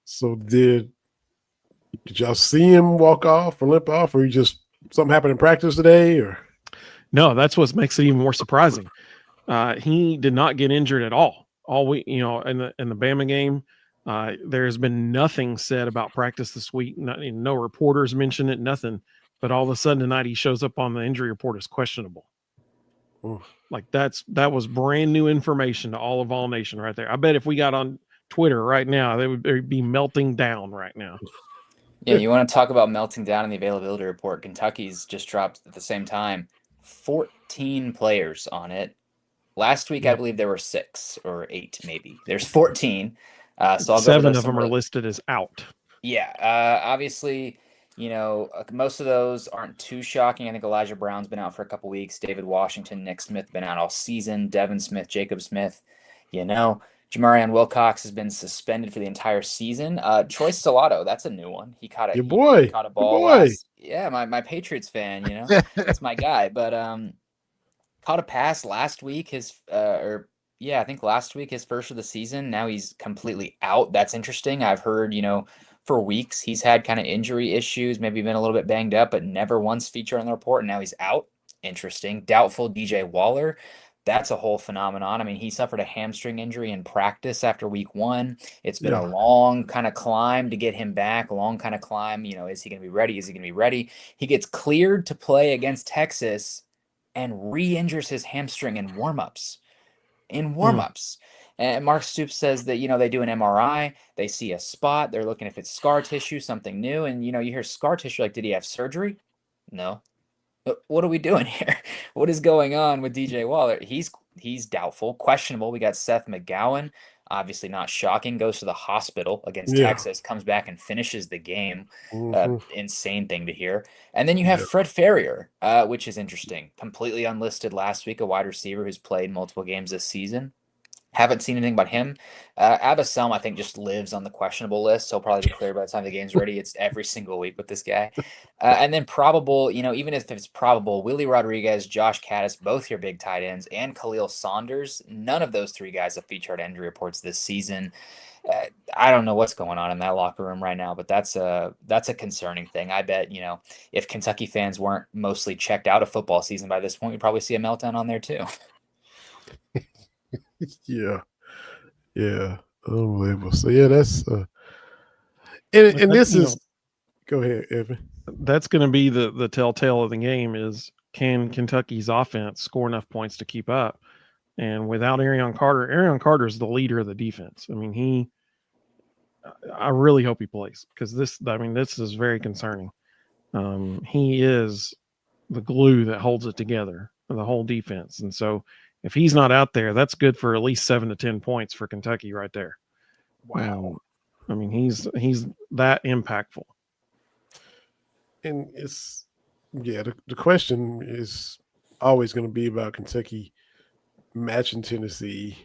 So did y'all see him walk off or limp off, or something happened in practice today? Or no, that's what makes it even more surprising. He did not get injured at all. In the Bama game, there has been nothing said about practice this week. No reporters mentioned it, nothing. But all of a sudden tonight he shows up on the injury report as questionable. Like that was brand new information to all of Vol Nation right there. I bet if we got on Twitter right now, they'd be melting down right now. Yeah, you want to talk about melting down in the availability report. Kentucky's just dropped at the same time 14 players on it. Last week, I believe there were 6 or 8, maybe. There's 14. So I'll 7 of them are listed as out. Yeah, obviously, most of those aren't too shocking. I think Elijah Brown's been out for a couple weeks. David Washington, Nick Smith been out all season. Devin Smith, Jacob Smith. Jamarian Wilcox has been suspended for the entire season. Troy Stellato, that's a new one. He caught a boy. He caught a ball. Yeah, my Patriots fan. That's my guy. But caught a pass last week. I think last week his first of the season. Now he's completely out. That's interesting. I've heard for weeks he's had kind of injury issues, maybe been a little bit banged up, but never once featured on the report. And now he's out. Interesting. Doubtful DJ Waller. That's a whole phenomenon. I mean, he suffered a hamstring injury in practice after week 1. It's been a long kind of climb to get him back, a long kind of climb. Is he going to be ready? Is he going to be ready? He gets cleared to play against Texas and re-injures his hamstring in warm-ups. And Mark Stoops says that, they do an MRI, they see a spot, they're looking if it's scar tissue, something new. And, you hear scar tissue, like, did he have surgery? No. What are we doing here? What is going on with DJ Waller? He's doubtful, questionable. We got Seth McGowan, obviously not shocking, goes to the hospital against Texas, comes back and finishes the game. Insane thing to hear. And then you have Fred Ferrier, which is interesting. Completely unlisted last week, a wide receiver who's played multiple games this season. Haven't seen anything about him. Abba Selm, I think, just lives on the questionable list. So he'll probably be clear by the time the game's ready. It's every single week with this guy. And then probable, even if it's probable, Willie Rodriguez, Josh Caddis, both your big tight ends, and Khalil Saunders. None of those 3 guys have featured injury reports this season. I don't know what's going on in that locker room right now, but that's a concerning thing. I bet, if Kentucky fans weren't mostly checked out of football season by this point, we'd probably see a meltdown on there too. Yeah. Unbelievable. So yeah, that's and But this is. Go ahead, Evan. that's going to be the telltale of the game is can Kentucky's offense score enough points to keep up? And without Arion Carter is the leader of the defense. I mean, I really hope he plays because this is very concerning. He is the glue that holds it together, the whole defense. And so if he's not out there, that's good for at least 7 to 10 points for Kentucky right there. Wow. I mean, he's that impactful. And it's the question is always going to be about Kentucky matching Tennessee.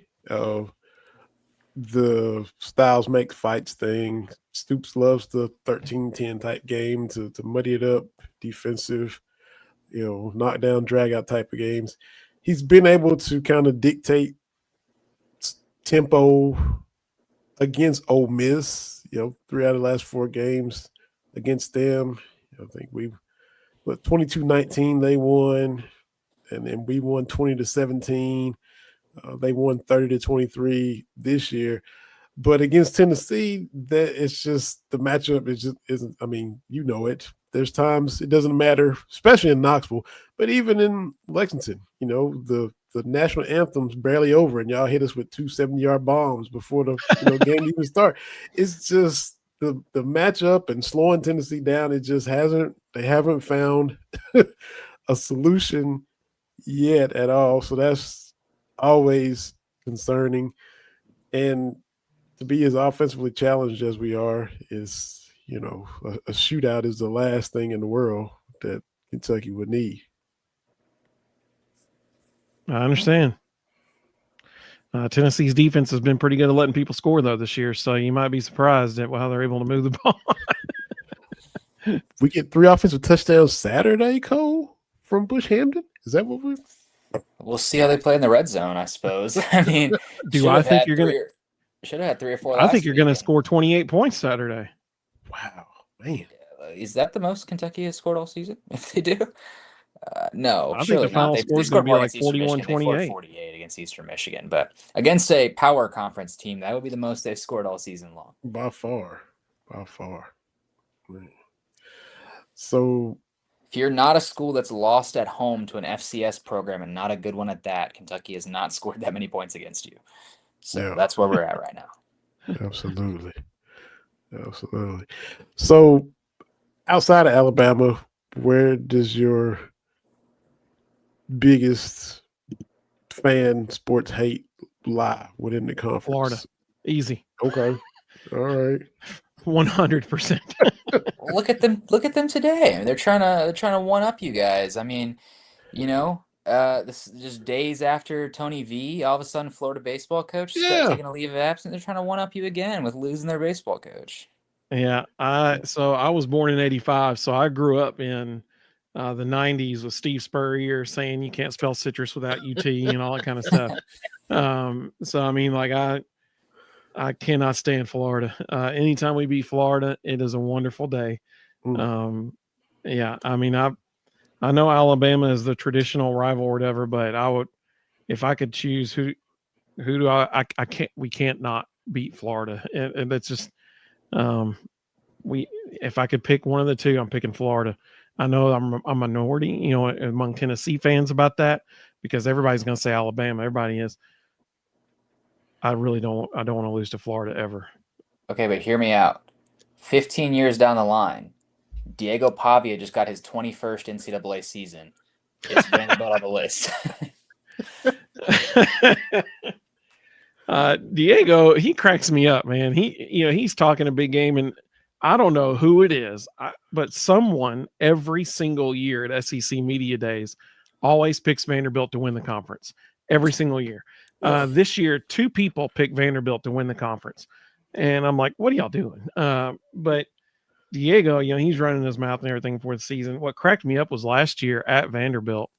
The styles make fights thing. Stoops loves the 13-10 type game to muddy it up, defensive, knockdown, drag out type of games. He's been able to kind of dictate tempo against Ole Miss. 3 out of the last 4 games against them. I think 22-19 they won, and then we won 20-17. They won 30-23 this year. But against Tennessee, that it's just the matchup isn't. I mean, it. There's times it doesn't matter, especially in Knoxville, but even in Lexington, the national anthem's barely over, and y'all hit us with 2 70-yard bombs before the game even start. It's just the matchup and slowing Tennessee down. It just hasn't. They haven't found a solution yet at all. So that's always concerning. And to be as offensively challenged as we are is, a shootout is the last thing in the world that Kentucky would need. I understand. Tennessee's defense has been pretty good at letting people score, though, this year. So you might be surprised at how they're able to move the ball. We get 3 offensive touchdowns Saturday, Cole, from Bush Hamden? Is that what we're... We'll see how they play in the red zone, I suppose. I mean, do I think you're going to... Should have had 3 or 4 I think you're going to score 28 points Saturday. Wow, man. Is that the most Kentucky has scored all season? If they do? No, I think the final score is going to be like 41-28. 48 against Eastern Michigan. But against a power conference team, that would be the most they've scored all season long. By far. Man. So... if you're not a school that's lost at home to an FCS program and not a good one at that, Kentucky has not scored that many points against you. So that's where we're at right now. Absolutely. So outside of Alabama, where does your biggest fan sports hate lie within the conference? Florida. Easy. Okay. All right. 100%. Look at them today. I mean, they're trying to one up you guys. I mean, this is just days after Tony V, all of a sudden Florida baseball coach taking a leave of absence. They're trying to one up you again with losing their baseball coach. Yeah, so I was born in 85, so I grew up in the 90s with Steve Spurrier saying you can't spell citrus without UT and all that kind of stuff. So I mean, like I cannot stand Florida. Anytime we beat Florida, it is a wonderful day. Yeah, I mean, I know Alabama is the traditional rival or whatever, but I would, if I could choose who do I can't, we can't not beat Florida. And that's just, if I could pick one of the two, I'm picking Florida. I know I'm a minority, among Tennessee fans about that because everybody's going to say Alabama. Everybody is. I don't want to lose to Florida ever. Okay, but hear me out. 15 years down the line, Diego Pavia just got his 21st NCAA season. It's Vanderbilt on the list. Diego, he cracks me up, man. He's talking a big game, and I don't know who it is, but someone every single year at SEC Media Days always picks Vanderbilt to win the conference every single year. This year, 2 people picked Vanderbilt to win the conference. And I'm like, what are y'all doing? But Diego, he's running his mouth and everything for the season. What cracked me up was last year at Vanderbilt.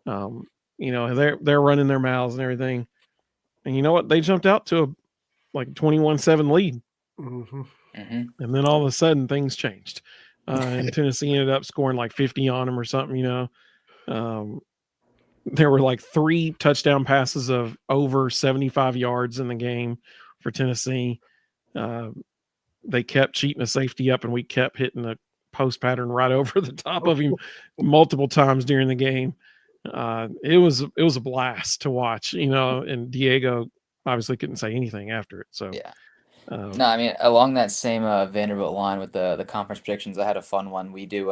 They're running their mouths and everything. And you know what? They jumped out to a 21-7 lead. Mm-hmm. Mm-hmm. And then all of a sudden things changed. And Tennessee ended up scoring like 50 on them or something, there were like 3 touchdown passes of over 75 yards in the game for Tennessee. They kept cheating a safety up, and we kept hitting a post pattern right over the top of him multiple times during the game. It was a blast to watch, and Diego obviously couldn't say anything after it. So yeah. No, I mean, along that same Vanderbilt line with the conference predictions, I had a fun one. We do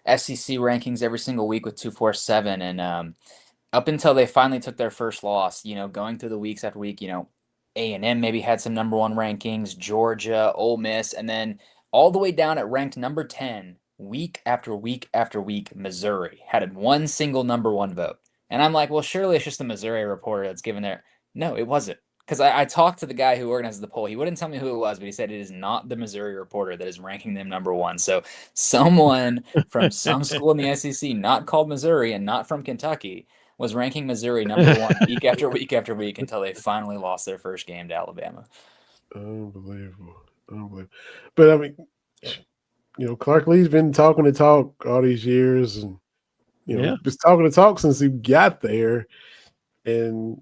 SEC rankings every single week with 247, and up until they finally took their first loss, going through the weeks after week, A&M maybe had some number 1 rankings, Georgia, Ole Miss, and then all the way down at ranked number 10, week after week after week, Missouri had one single number 1 vote. And I'm like, well, surely it's just the Missouri reporter that's given their... No, it wasn't. Because I talked to the guy who organized the poll. He wouldn't tell me who it was, but he said it is not the Missouri reporter that is ranking them number 1. So someone from some school in the SEC, not called Missouri and not from Kentucky, was ranking Missouri number 1 week after week after week until they finally lost their first game to Alabama. Unbelievable. But I mean, Clark Lee's been talking the talk all these years, and been talking the talk since he got there, and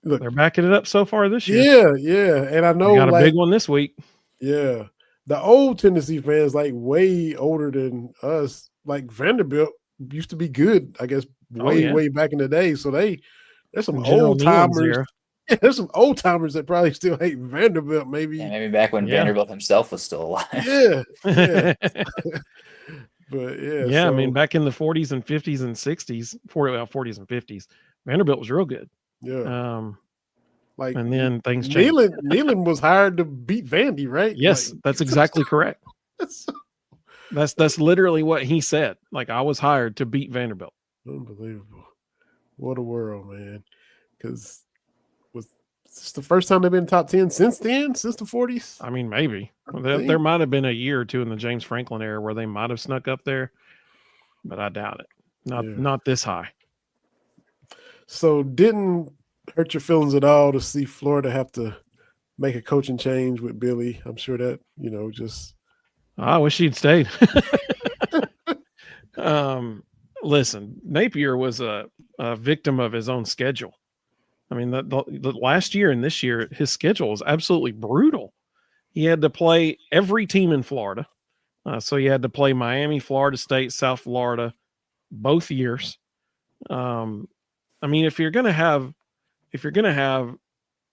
they're backing it up so far this year. Yeah, and I know they got a big one this week. Yeah, the old Tennessee fans, like way older than us, like Vanderbilt used to be good, I guess, way back in the day. So there's some old timers. Yeah, there's some old timers that probably still hate Vanderbilt. Maybe back when Vanderbilt himself was still alive. Yeah. But yeah, I mean, back in the 40s and 50s and 60s, 40s and 50s, Vanderbilt was real good. Yeah. And then things changed. Neyland was hired to beat Vandy, right? Yes, that's exactly correct. That's literally what he said. Like, I was hired to beat Vanderbilt. Unbelievable. What a world, man. Because was this the first time they've been top 10 since then? Since the 40s? I mean, maybe. There might have been a year or two in the James Franklin era where they might have snuck up there, but I doubt it. Not this high. So didn't hurt your feelings at all to see Florida have to make a coaching change with Billy? I'm sure that, just... I wish he'd stayed. Listen, Napier was a victim of his own schedule. I mean, the last year and this year, his schedule was absolutely brutal. He had to play every team in Florida. So he had to play Miami, Florida State, South Florida, both years. I mean, if you're gonna have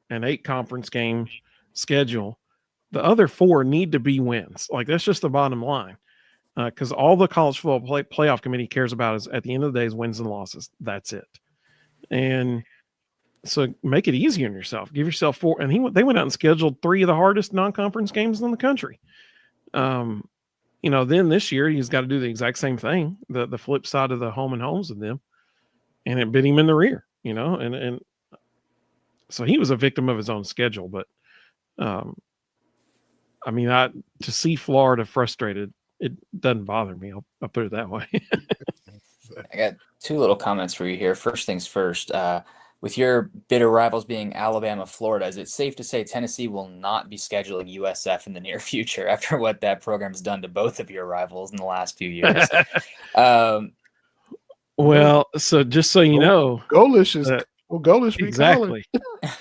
an 8 conference game schedule, the other 4 need to be wins. Like, that's just the bottom line. Because all the college football playoff committee cares about is, at the end of the day, is wins and losses. That's it. And so make it easy on yourself. Give yourself 4. And they went out and scheduled 3 of the hardest non-conference games in the country. Then this year he's got to do the exact same thing, the flip side of the home and homes with them, and it bit him in the rear. And so he was a victim of his own schedule. But I mean, to see Florida frustrated, it doesn't bother me. I'll put it that way. I got 2 little comments for you here. First things first, with your bitter rivals being Alabama, Florida, is it safe to say Tennessee will not be scheduling USF in the near future after what that program's done to both of your rivals in the last few years? Well, so just so you know, Golish exactly.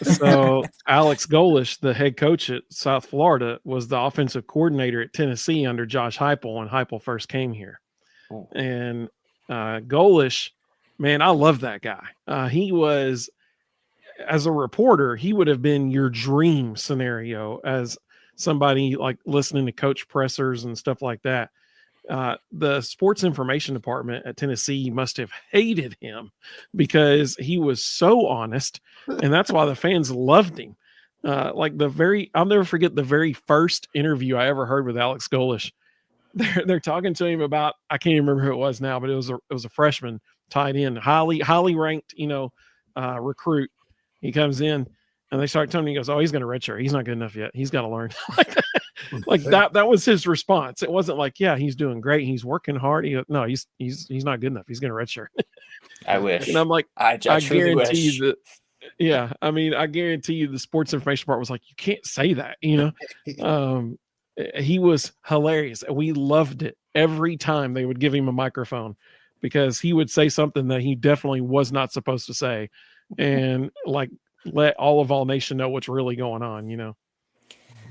So Alex Golish, the head coach at South Florida, was the offensive coordinator at Tennessee under Josh Heupel when Heupel first came here. Ooh. And Golish, man, I love that guy. He was, as a reporter, he would have been your dream scenario as somebody like listening to coach pressers and stuff like that. The sports information department at Tennessee must have hated him because he was so honest, and that's why the fans loved him. I'll never forget the very first interview I ever heard with Alex Golish. They're talking to him about, I can't even remember who it was now, but it was a freshman tight end, highly ranked, recruit. He comes in and they start telling him, he goes, "Oh, he's going to redshirt. He's not good enough yet. He's got to learn." That was his response. It wasn't like, "Yeah, he's doing great. He's working hard." No, he's not good enough. He's going to redshirt. I wish. And I'm like, I guarantee wish. you that. Yeah, I mean, I guarantee you the sports information part was like, you can't say that, He was hilarious. We loved it every time they would give him a microphone because he would say something that he definitely was not supposed to say. And like let all of All Nation know what's really going on.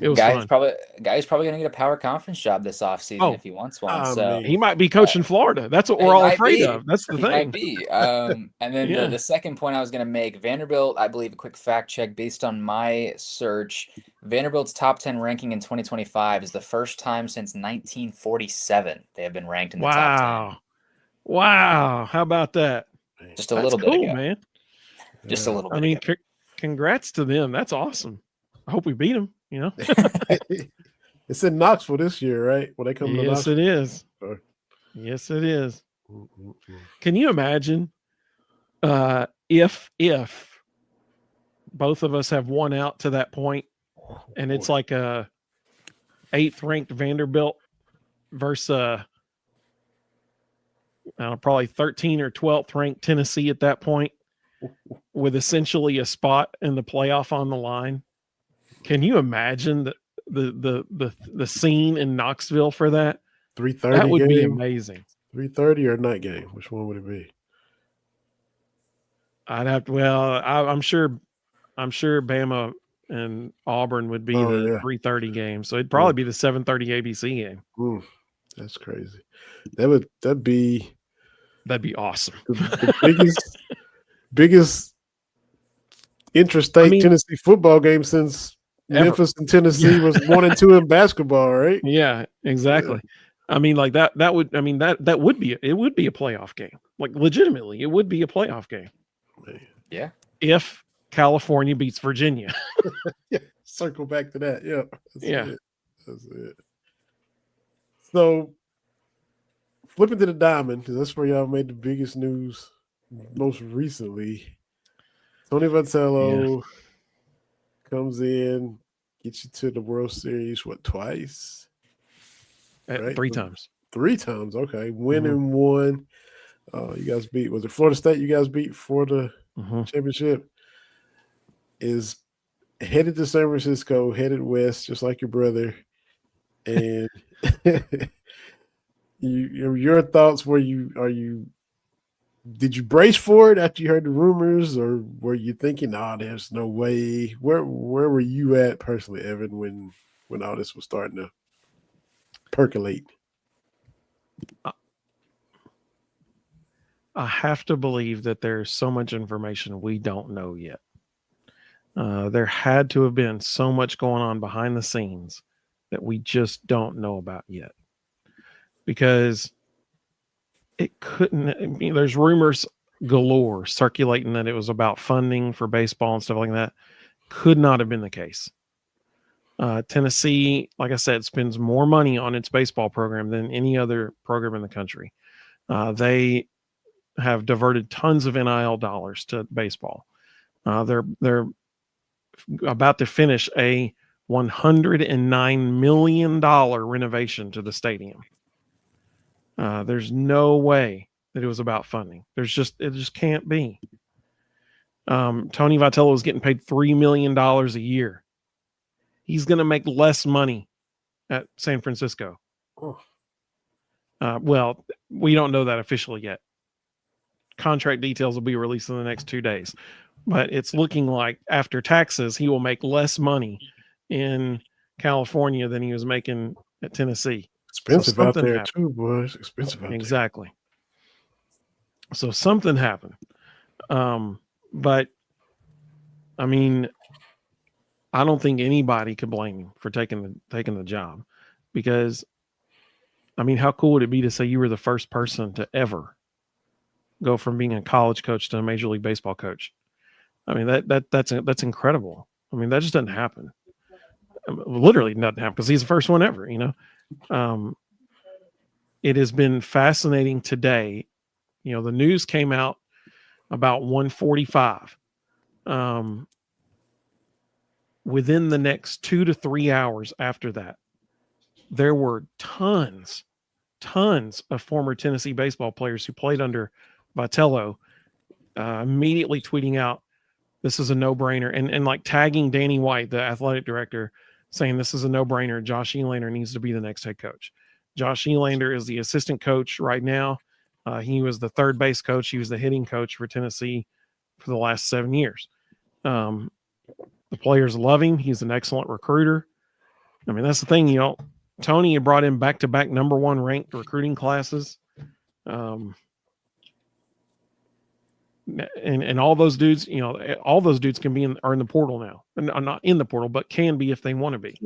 It was Guy's fun. probably gonna get a power conference job this offseason Oh, if he wants one. I So mean, He might be coaching Florida. That's what he we're all might afraid be. of. That's the He thing. might be. And then Yeah. the second point I was gonna make, Vanderbilt, I believe a quick fact check based on my search, Vanderbilt's top 10 ranking in 2025 is the first time since 1947 they have been ranked in the top 10. Wow. Wow. How about that? Just a That's little bit cool, ago. man. Just a little I bit mean, ago. congrats to them. That's awesome. I hope we beat them. it's in Knoxville this year, right? When they come to Yes, Knoxville. it is. Sorry. Yes, it is. Mm-mm-mm. Can you imagine if both of us have won out to that point, and it's like a 8th ranked Vanderbilt versus probably 13 or 12th ranked Tennessee at that point, with essentially a spot in the playoff on the line? Can you imagine the scene in Knoxville for that? 3:30 That would be game? amazing. 3:30 or night game? Which one would it be? I'd have to. Well, I'm sure Bama and Auburn would be the 3:30 game, so it'd probably be the 7:30 ABC game. That's crazy. That'd be awesome. the biggest interstate Tennessee football game since ever. Memphis and Tennessee was 1-2 in basketball, right? Yeah, exactly. Yeah. I mean, like that would be it would be a playoff game. Like legitimately, it would be a playoff game. Yeah. If California beats Virginia. Yeah. Circle back to that. Yeah. That's it. So flipping to the diamond, because that's where y'all made the biggest news most recently. Tony Vitello comes in, gets you to the World Series, twice? Right? 3 times. 3 times, okay. Winning one. You guys beat, was it Florida State you guys beat for the championship? Is headed to San Francisco, headed west, just like your brother. And your thoughts, did you brace for it after you heard the rumors, or were you thinking, there's no way? Where were you at personally, Evan, when all this was starting to percolate? I have to believe that there's so much information we don't know yet. There had to have been so much going on behind the scenes that we just don't know about yet. Because it couldn't, there's rumors galore circulating that it was about funding for baseball and stuff like that. Could not have been the case. Tennessee, like I said, spends more money on its baseball program than any other program in the country. They have diverted tons of NIL dollars to baseball. They're about to finish a $109 million renovation to the stadium. There's no way that it was about funding. It just can't be. Tony Vitello is getting paid $3 million a year. He's going to make less money at San Francisco. Well, we don't know that officially yet. Contract details will be released in the next 2 days, but it's looking like after taxes, he will make less money in California than he was making at Tennessee. Expensive out there too, boys. Expensive out there. Exactly. So something happened. But I mean, I don't think anybody could blame him for taking the job, because I mean, how cool would it be to say you were the first person to ever go from being a college coach to a Major League Baseball coach? I mean, that's incredible. I mean, that just doesn't happen. Literally doesn't happen, because he's the first one ever, It has been fascinating today. The news came out about 1:45. Within the next 2 to 3 hours after that, there were tons of former Tennessee baseball players who played under Vitello immediately tweeting out, this is a no-brainer, and like tagging Danny White, the athletic director, saying this is a no-brainer. Josh Elander needs to be the next head coach. Josh Elander is the assistant coach right now. He was the third base coach. He was the hitting coach for Tennessee for the last 7 years. The players love him. He's an excellent recruiter. I mean, that's the thing, Tony had brought in back-to-back number one ranked recruiting classes. And all those dudes, all those dudes can be are in the portal now. And not in the portal, but can be if they want to be.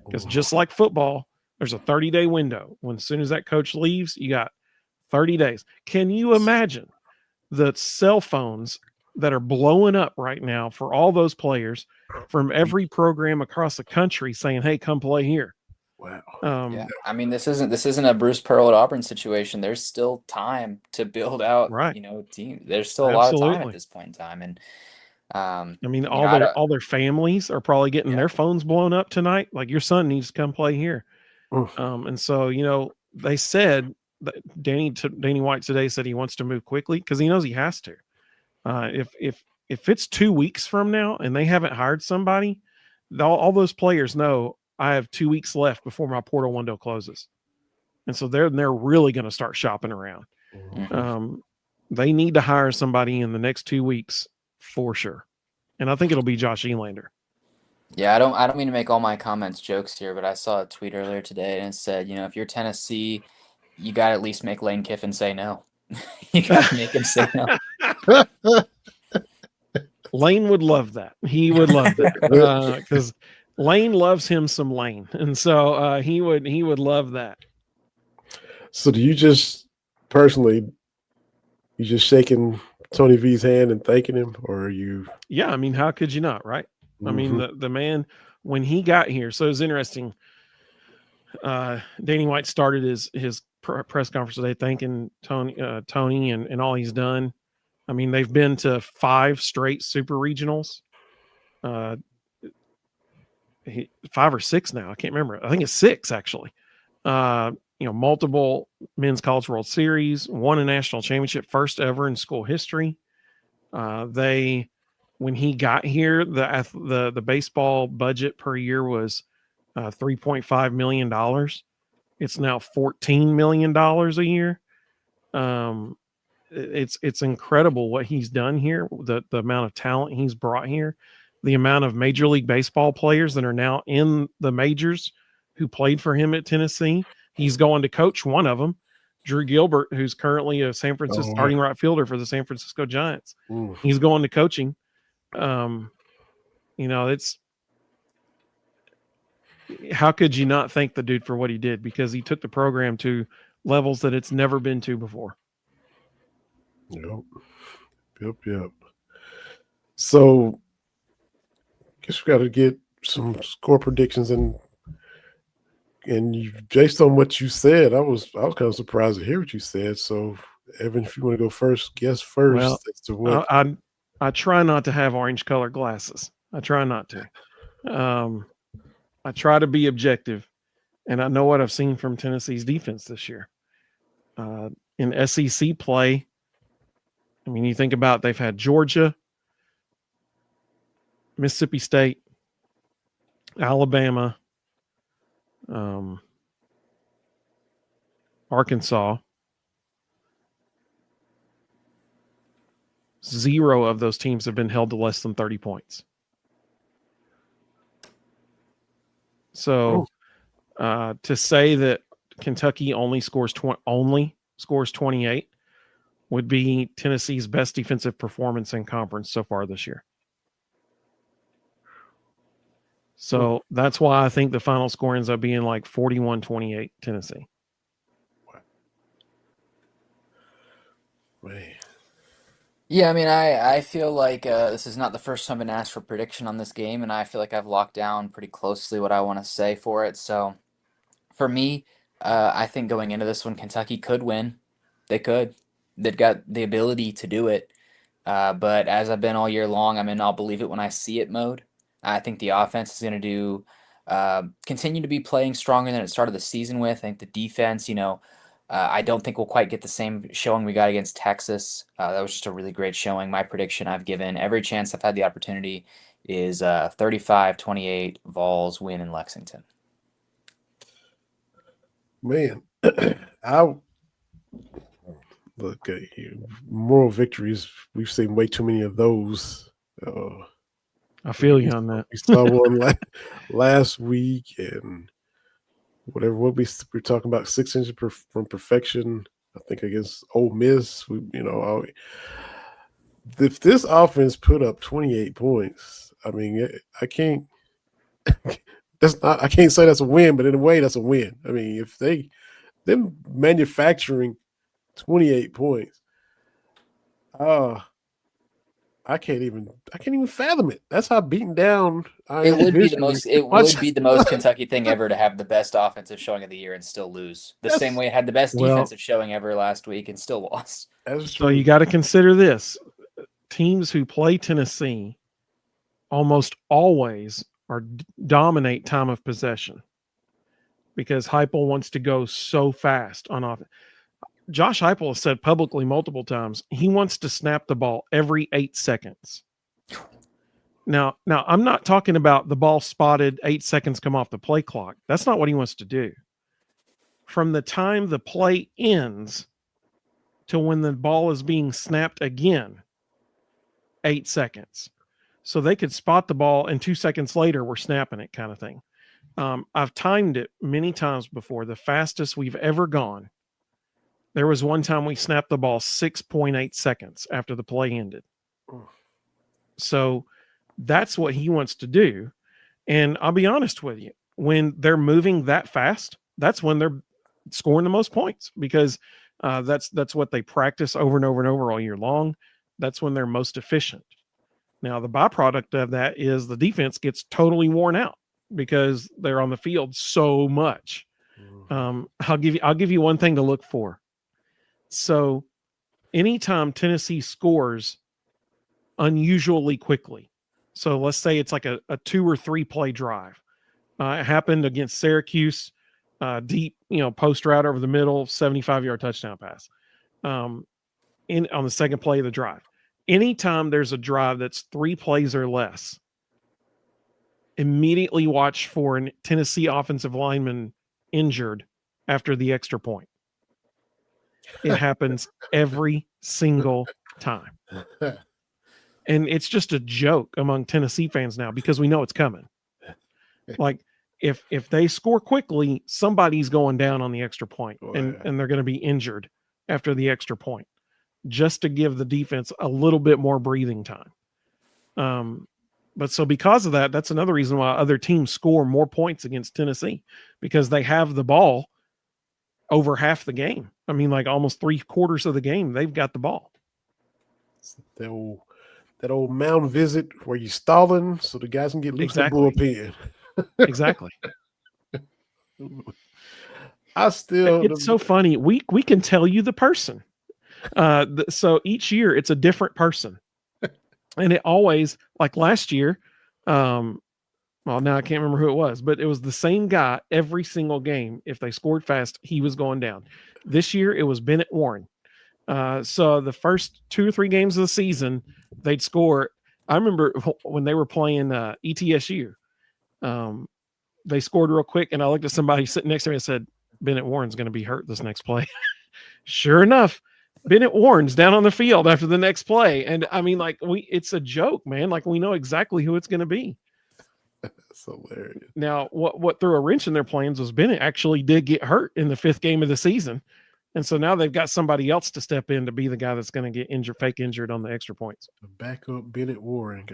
Because just like football, there's a 30-day window. As soon as that coach leaves, you got 30 days. Can you imagine the cell phones that are blowing up right now for all those players from every program across the country saying, "Hey, come play here"? Wow. Yeah, I mean, this isn't a Bruce Pearl at Auburn situation. There's still time to build out, Right. team. There's still a lot of time at this point in time, and I mean, all their families are probably getting their phones blown up tonight. Like, your son needs to come play here. And so they said that Danny White today said he wants to move quickly because he knows he has to. If it's 2 weeks from now and they haven't hired somebody, all those players know I have 2 weeks left before my portal window closes, and so they're really going to start shopping around. They need to hire somebody in the next 2 weeks for sure, and I think it'll be Josh Elander. Yeah, I don't mean to make all my comments jokes here, but I saw a tweet earlier today and it said, if you're Tennessee, you got to at least make Lane Kiffin say no. You got to make him say no. Lane would love that. He would love that because Lane loves him some Lane, and so he would love that. So do you just personally, you just shaking Tony V's hand and thanking him, or are you? Yeah, I mean, how could you not, right? I mean, the man, when he got here, so it was interesting. Danny White started his press conference today thanking Tony and all he's done. I mean, they've been to 5 straight super regionals. 5 or 6 now. I can't remember. I think it's 6 actually. Multiple men's college world series, won a national championship, first ever in school history. When he got here, the baseball budget per year was $3.5 million. It's now $14 million a year. It's incredible what he's done here, the amount of talent he's brought here, the amount of Major League Baseball players that are now in the majors who played for him at Tennessee. He's going to coach one of them, Drew Gilbert, who's currently a San Francisco starting right fielder for the San Francisco Giants. He's going to coaching. It's, how could you not thank the dude for what he did? Because he took the program to levels that it's never been to before. Yep. So, guess we got to get some score predictions, and based on what you said, I was kind of surprised to hear what you said. So, Evan, if you want to go first, guess first. Well, as to what... I try not to have orange colored glasses. I try not to. I try to be objective, and I know what I've seen from Tennessee's defense this year. In SEC play, I mean, you think about, they've had Georgia, Mississippi State, Alabama, Arkansas. 0 of those teams have been held to less than 30 points. So to say that Kentucky only scores 28 would be Tennessee's best defensive performance in conference so far this year. So that's why I think the final score ends up being like 41-28 Tennessee. Man. Yeah, I mean, I feel like this is not the first time I've been asked for prediction on this game, and I feel like I've locked down pretty closely what I want to say for it. So for me, I think going into this one, Kentucky could win. They could. They've got the ability to do it. But as I've been all year long, I'm in I'll believe it when I see it mode. I think the offense is going to continue to be playing stronger than it started the season with. I think the defense, I don't think we'll quite get the same showing we got against Texas. That was just a really great showing. My prediction I've given every chance I've had the opportunity is 35-28 Vols win in Lexington. Man, look, moral victories, we've seen way too many of those. I feel you on that. We saw one last week, and what we're talking about 6 inches from perfection. I think against Ole Miss, if this offense put up 28 points, I mean, I can't. I can't say that's a win, but in a way, that's a win. I mean, if them manufacturing 28 points, I can't even fathom it. That's how beaten down I It am would be the visually. most. It would be the most Kentucky thing ever to have the best offensive showing of the year and still lose. The same way it had the best defensive showing ever last week and still lost. That's So true. you got to consider this: teams who play Tennessee almost always dominate time of possession because Heupel wants to go so fast on offense. Josh Heupel has said publicly multiple times he wants to snap the ball every 8 seconds. Now I'm not talking about the ball spotted 8 seconds come off the play clock. That's not what he wants to do. From the time the play ends to when the ball is being snapped again, 8 seconds. So they could spot the ball and 2 seconds later we're snapping it kind of thing. I've timed it many times before. The fastest we've ever gone, there was one time we snapped the ball 6.8 seconds after the play ended. So that's what he wants to do. And I'll be honest with you, when they're moving that fast, that's when they're scoring the most points because that's what they practice over and over and over all year long. That's when they're most efficient. Now, the byproduct of that is the defense gets totally worn out because they're on the field so much. I'll give you one thing to look for. So anytime Tennessee scores unusually quickly, so let's say it's like a 2 or 3 play drive. It happened against Syracuse, deep, post route over the middle, 75-yard touchdown pass. On the second play of the drive. Anytime there's a drive that's 3 plays or less, immediately watch for a Tennessee offensive lineman injured after the extra point. It happens every single time. And it's just a joke among Tennessee fans now because we know it's coming. Like if they score quickly, somebody's going down on the extra point and they're going to be injured after the extra point just to give the defense a little bit more breathing time. But so because of that, that's another reason why other teams score more points against Tennessee because they have the ball over half the game. I mean, like almost 3/4 of the game, they've got the ball. That old mound visit where you're stalling so the guys can get loose in the bullpen. Exactly. It's so funny. We can tell you the person. So each year it's a different person. And it always, like last year, well, now I can't remember who it was, but it was the same guy every single game. If they scored fast, he was going down. This year, it was Bennett Warren. So the first 2 or 3 games of the season, they'd score. I remember when they were playing ETSU, they scored real quick, and I looked at somebody sitting next to me and said, Bennett Warren's going to be hurt this next play. Sure enough, Bennett Warren's down on the field after the next play. And I mean, like it's a joke, man. Like we know exactly who it's going to be. That's hilarious. Now, what threw a wrench in their plans was Bennett actually did get hurt in the 5th game of the season. And so now they've got somebody else to step in to be the guy that's going to get fake injured on the extra points. The backup Bennett Warren.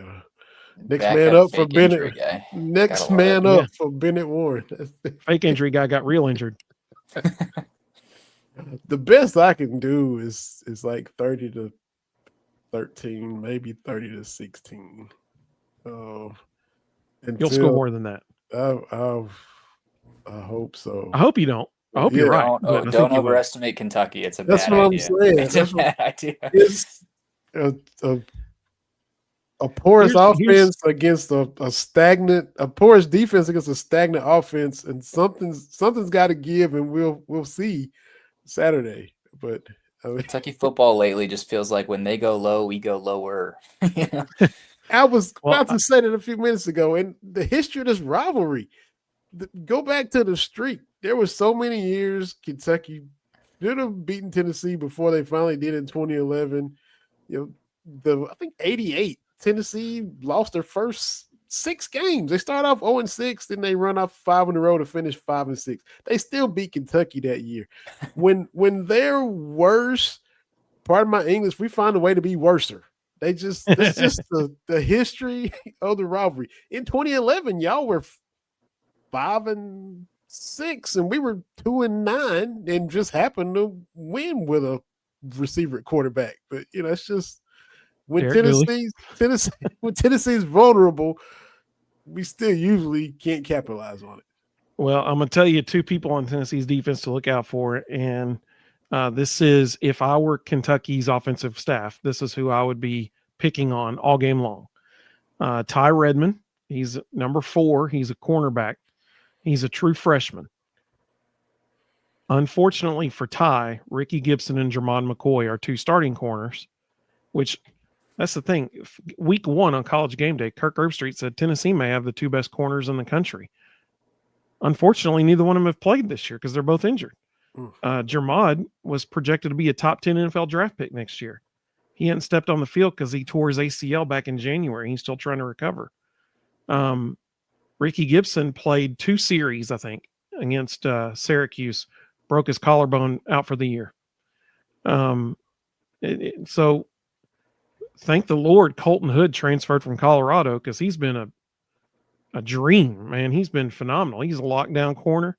Next man up for Bennett. Next man up for Bennett Warren. Fake injury guy got real injured. The best I can do is like 30-13, maybe 30-16. You'll score more than that. I hope so. I hope you don't. I hope you're right. Don't overestimate Kentucky. It's a bad idea. That's what I'm saying. It's a bad idea. It's a porous offense against a stagnant, a porous defense against a stagnant offense, and something's got to give, and we'll see Saturday. But Kentucky football lately just feels like when they go low, we go lower. I was about to say that a few minutes ago, and the history of this rivalry. Go back to the streak. There were so many years Kentucky should have beaten Tennessee before they finally did in 2011. I think 88 Tennessee lost their first 6 games. They start off 0-6, then they run off 5 in a row to finish 5-6. They still beat Kentucky that year. When they're worse, pardon my English, we find a way to be worser. This is just the history of the rivalry. In 2011, y'all were 5-6, and we were 2-9, and just happened to win with a receiver at quarterback. But it's just when Tennessee's vulnerable, we still usually can't capitalize on it. Well, I'm going to tell you 2 people on Tennessee's defense to look out for, and this is, if I were Kentucky's offensive staff, this is who I would be picking on all game long. Ty Redmond, he's number 4. He's a cornerback. He's a true freshman. Unfortunately for Ty, Ricky Gibson and Jermon McCoy are 2 starting corners, which that's the thing. Week 1 on College Game Day, Kirk Herbstreit said Tennessee may have the 2 best corners in the country. Unfortunately, neither one of them have played this year because they're both injured. Jermod was projected to be a top 10 NFL draft pick next year. He hadn't stepped on the field because he tore his ACL back in January. He's still trying to recover. Ricky Gibson played 2 series, I think, against Syracuse, broke his collarbone, out for the year. So thank the Lord Colton Hood transferred from Colorado, because he's been a dream, man. He's been phenomenal. He's a lockdown corner.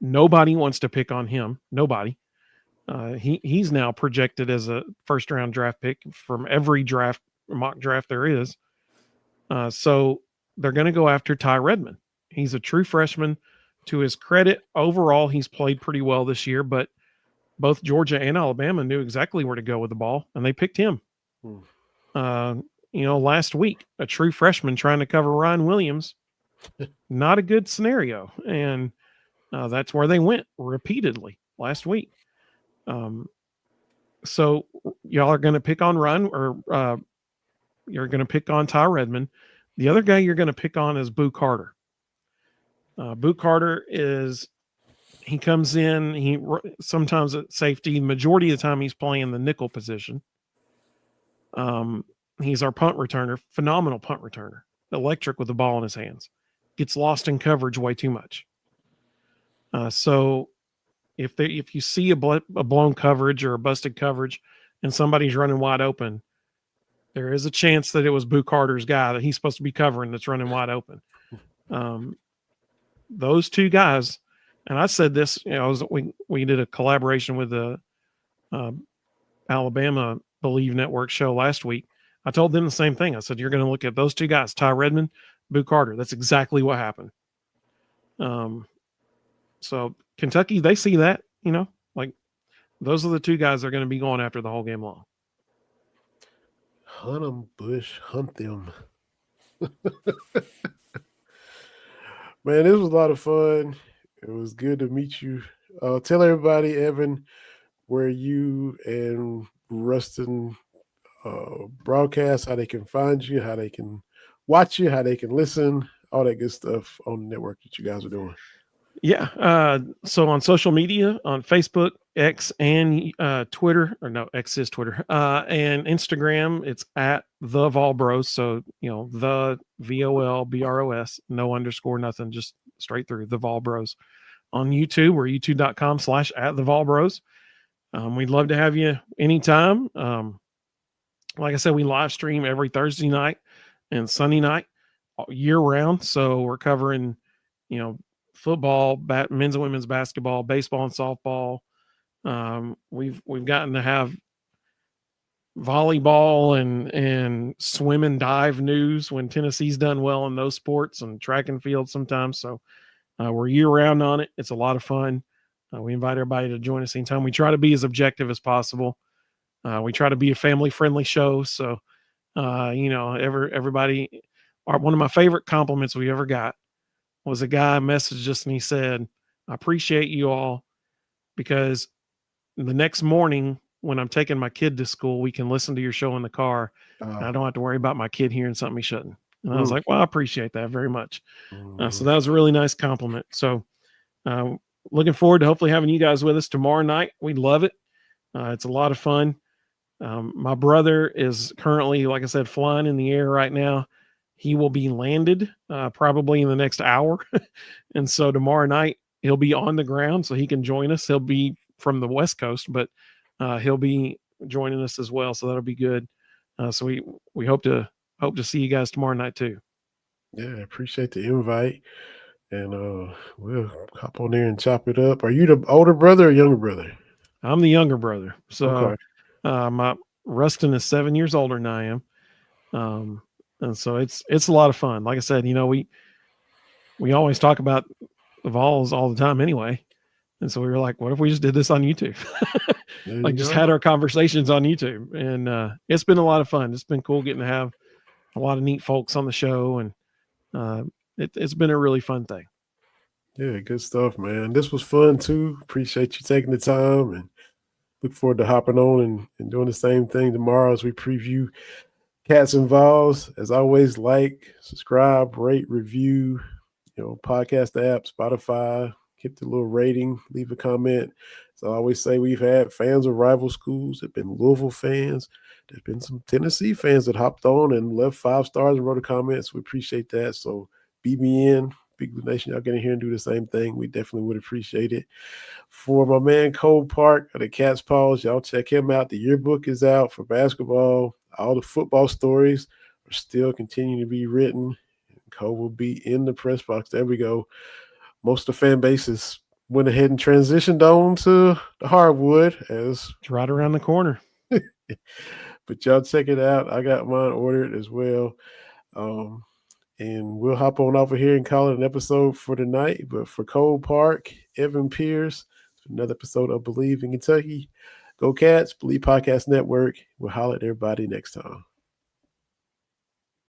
Nobody wants to pick on him. Nobody. He's now projected as a first-round draft pick from every mock draft there is. So they're going to go after Ty Redmond. He's a true freshman. To his credit, overall, he's played pretty well this year, but both Georgia and Alabama knew exactly where to go with the ball, and they picked him. Last week, a true freshman trying to cover Ryan Williams, not a good scenario. And that's where they went repeatedly last week. So y'all are going to pick on Ryan, or you're going to pick on Ty Redmond. The other guy you're going to pick on is Boo Carter. Boo Carter he comes in, he sometimes at safety. Majority of the time he's playing the nickel position. He's our punt returner, phenomenal punt returner, electric with the ball in his hands. Gets lost in coverage way too much. So if you see a blown coverage or a busted coverage and somebody's running wide open, there is a chance that it was Boo Carter's guy that he's supposed to be covering that's running wide open. Those 2 guys, and I said this, we did a collaboration with the Alabama Believe Network show last week. I told them the same thing. I said, you're going to look at those 2 guys, Ty Redmond, Boo Carter. That's exactly what happened. So Kentucky, they see that, like those are the 2 guys they're going to be going after the whole game long. Hunt them, Bush, hunt them. Man, this was a lot of fun. It was good to meet you. Tell everybody, Evan, where you and Rustin broadcast, how they can find you, how they can watch you, how they can listen, all that good stuff on the network that you guys are doing. Yeah. So on social media, on Facebook, X, and Twitter, or no, X is Twitter, and Instagram, it's at the Vol Bros. So, the VOLBROS, no underscore, nothing, just straight through the Vol Bros. On YouTube, we're youtube.com/at the Vol Bros. We'd love to have you anytime. Like I said, we live stream every Thursday night and Sunday night year round. So we're covering, football, men's and women's basketball, baseball and softball. We've gotten to have volleyball and swim and dive news when Tennessee's done well in those sports, and track and field sometimes. So we're year round on it. It's a lot of fun. We invite everybody to join us anytime. We try to be as objective as possible. We try to be a family friendly show. So, everybody, one of my favorite compliments we ever got was a guy messaged us and he said, I appreciate you all because the next morning when I'm taking my kid to school, we can listen to your show in the car. And I don't have to worry about my kid hearing something he shouldn't. And I was like, well, I appreciate that very much. So that was a really nice compliment. So looking forward to hopefully having you guys with us tomorrow night. We love it. It's a lot of fun. My brother is currently, like I said, flying in the air right now. He will be landed probably in the next hour. And so tomorrow night, he'll be on the ground so he can join us. He'll be from the West Coast, but he'll be joining us as well. So that'll be good. So we hope to see you guys tomorrow night too. Yeah, I appreciate the invite. And we'll hop on there and chop it up. Are you the older brother or younger brother? I'm the younger brother. So Okay. my Rustin is 7 years older than I am. And so it's a lot of fun. Like I said, we always talk about the Vols all the time anyway. And so we were like, what if we just did this on YouTube? Like just had our conversations on YouTube. And it's been a lot of fun. It's been cool getting to have a lot of neat folks on the show. And it's been a really fun thing. Yeah, good stuff, man. This was fun too. Appreciate you taking the time and look forward to hopping on and doing the same thing tomorrow as we preview Cats and Vols. As always, like, subscribe, rate, review, podcast app, Spotify, hit the little rating, leave a comment. As I always say, we've had fans of rival schools. There have been Louisville fans. There's been some Tennessee fans that hopped on and left 5 stars and wrote a comment. So we appreciate that. So BBN, Big Blue Nation, y'all get in here and do the same thing. We definitely would appreciate it. For my man Cole Park of the Cats Paws, y'all check him out. The yearbook is out for basketball. All the football stories are still continuing to be written. Cole will be in the press box. There we go. Most of the fan bases went ahead and transitioned on to the hardwood as it's right around the corner. But y'all check it out. I got mine ordered as well. And we'll hop on over here and call it an episode for tonight. But for Cole Park, Evan Pierce, another episode of Believe in Kentucky. Go Cats, Believe Podcast Network. We'll holler at everybody next time.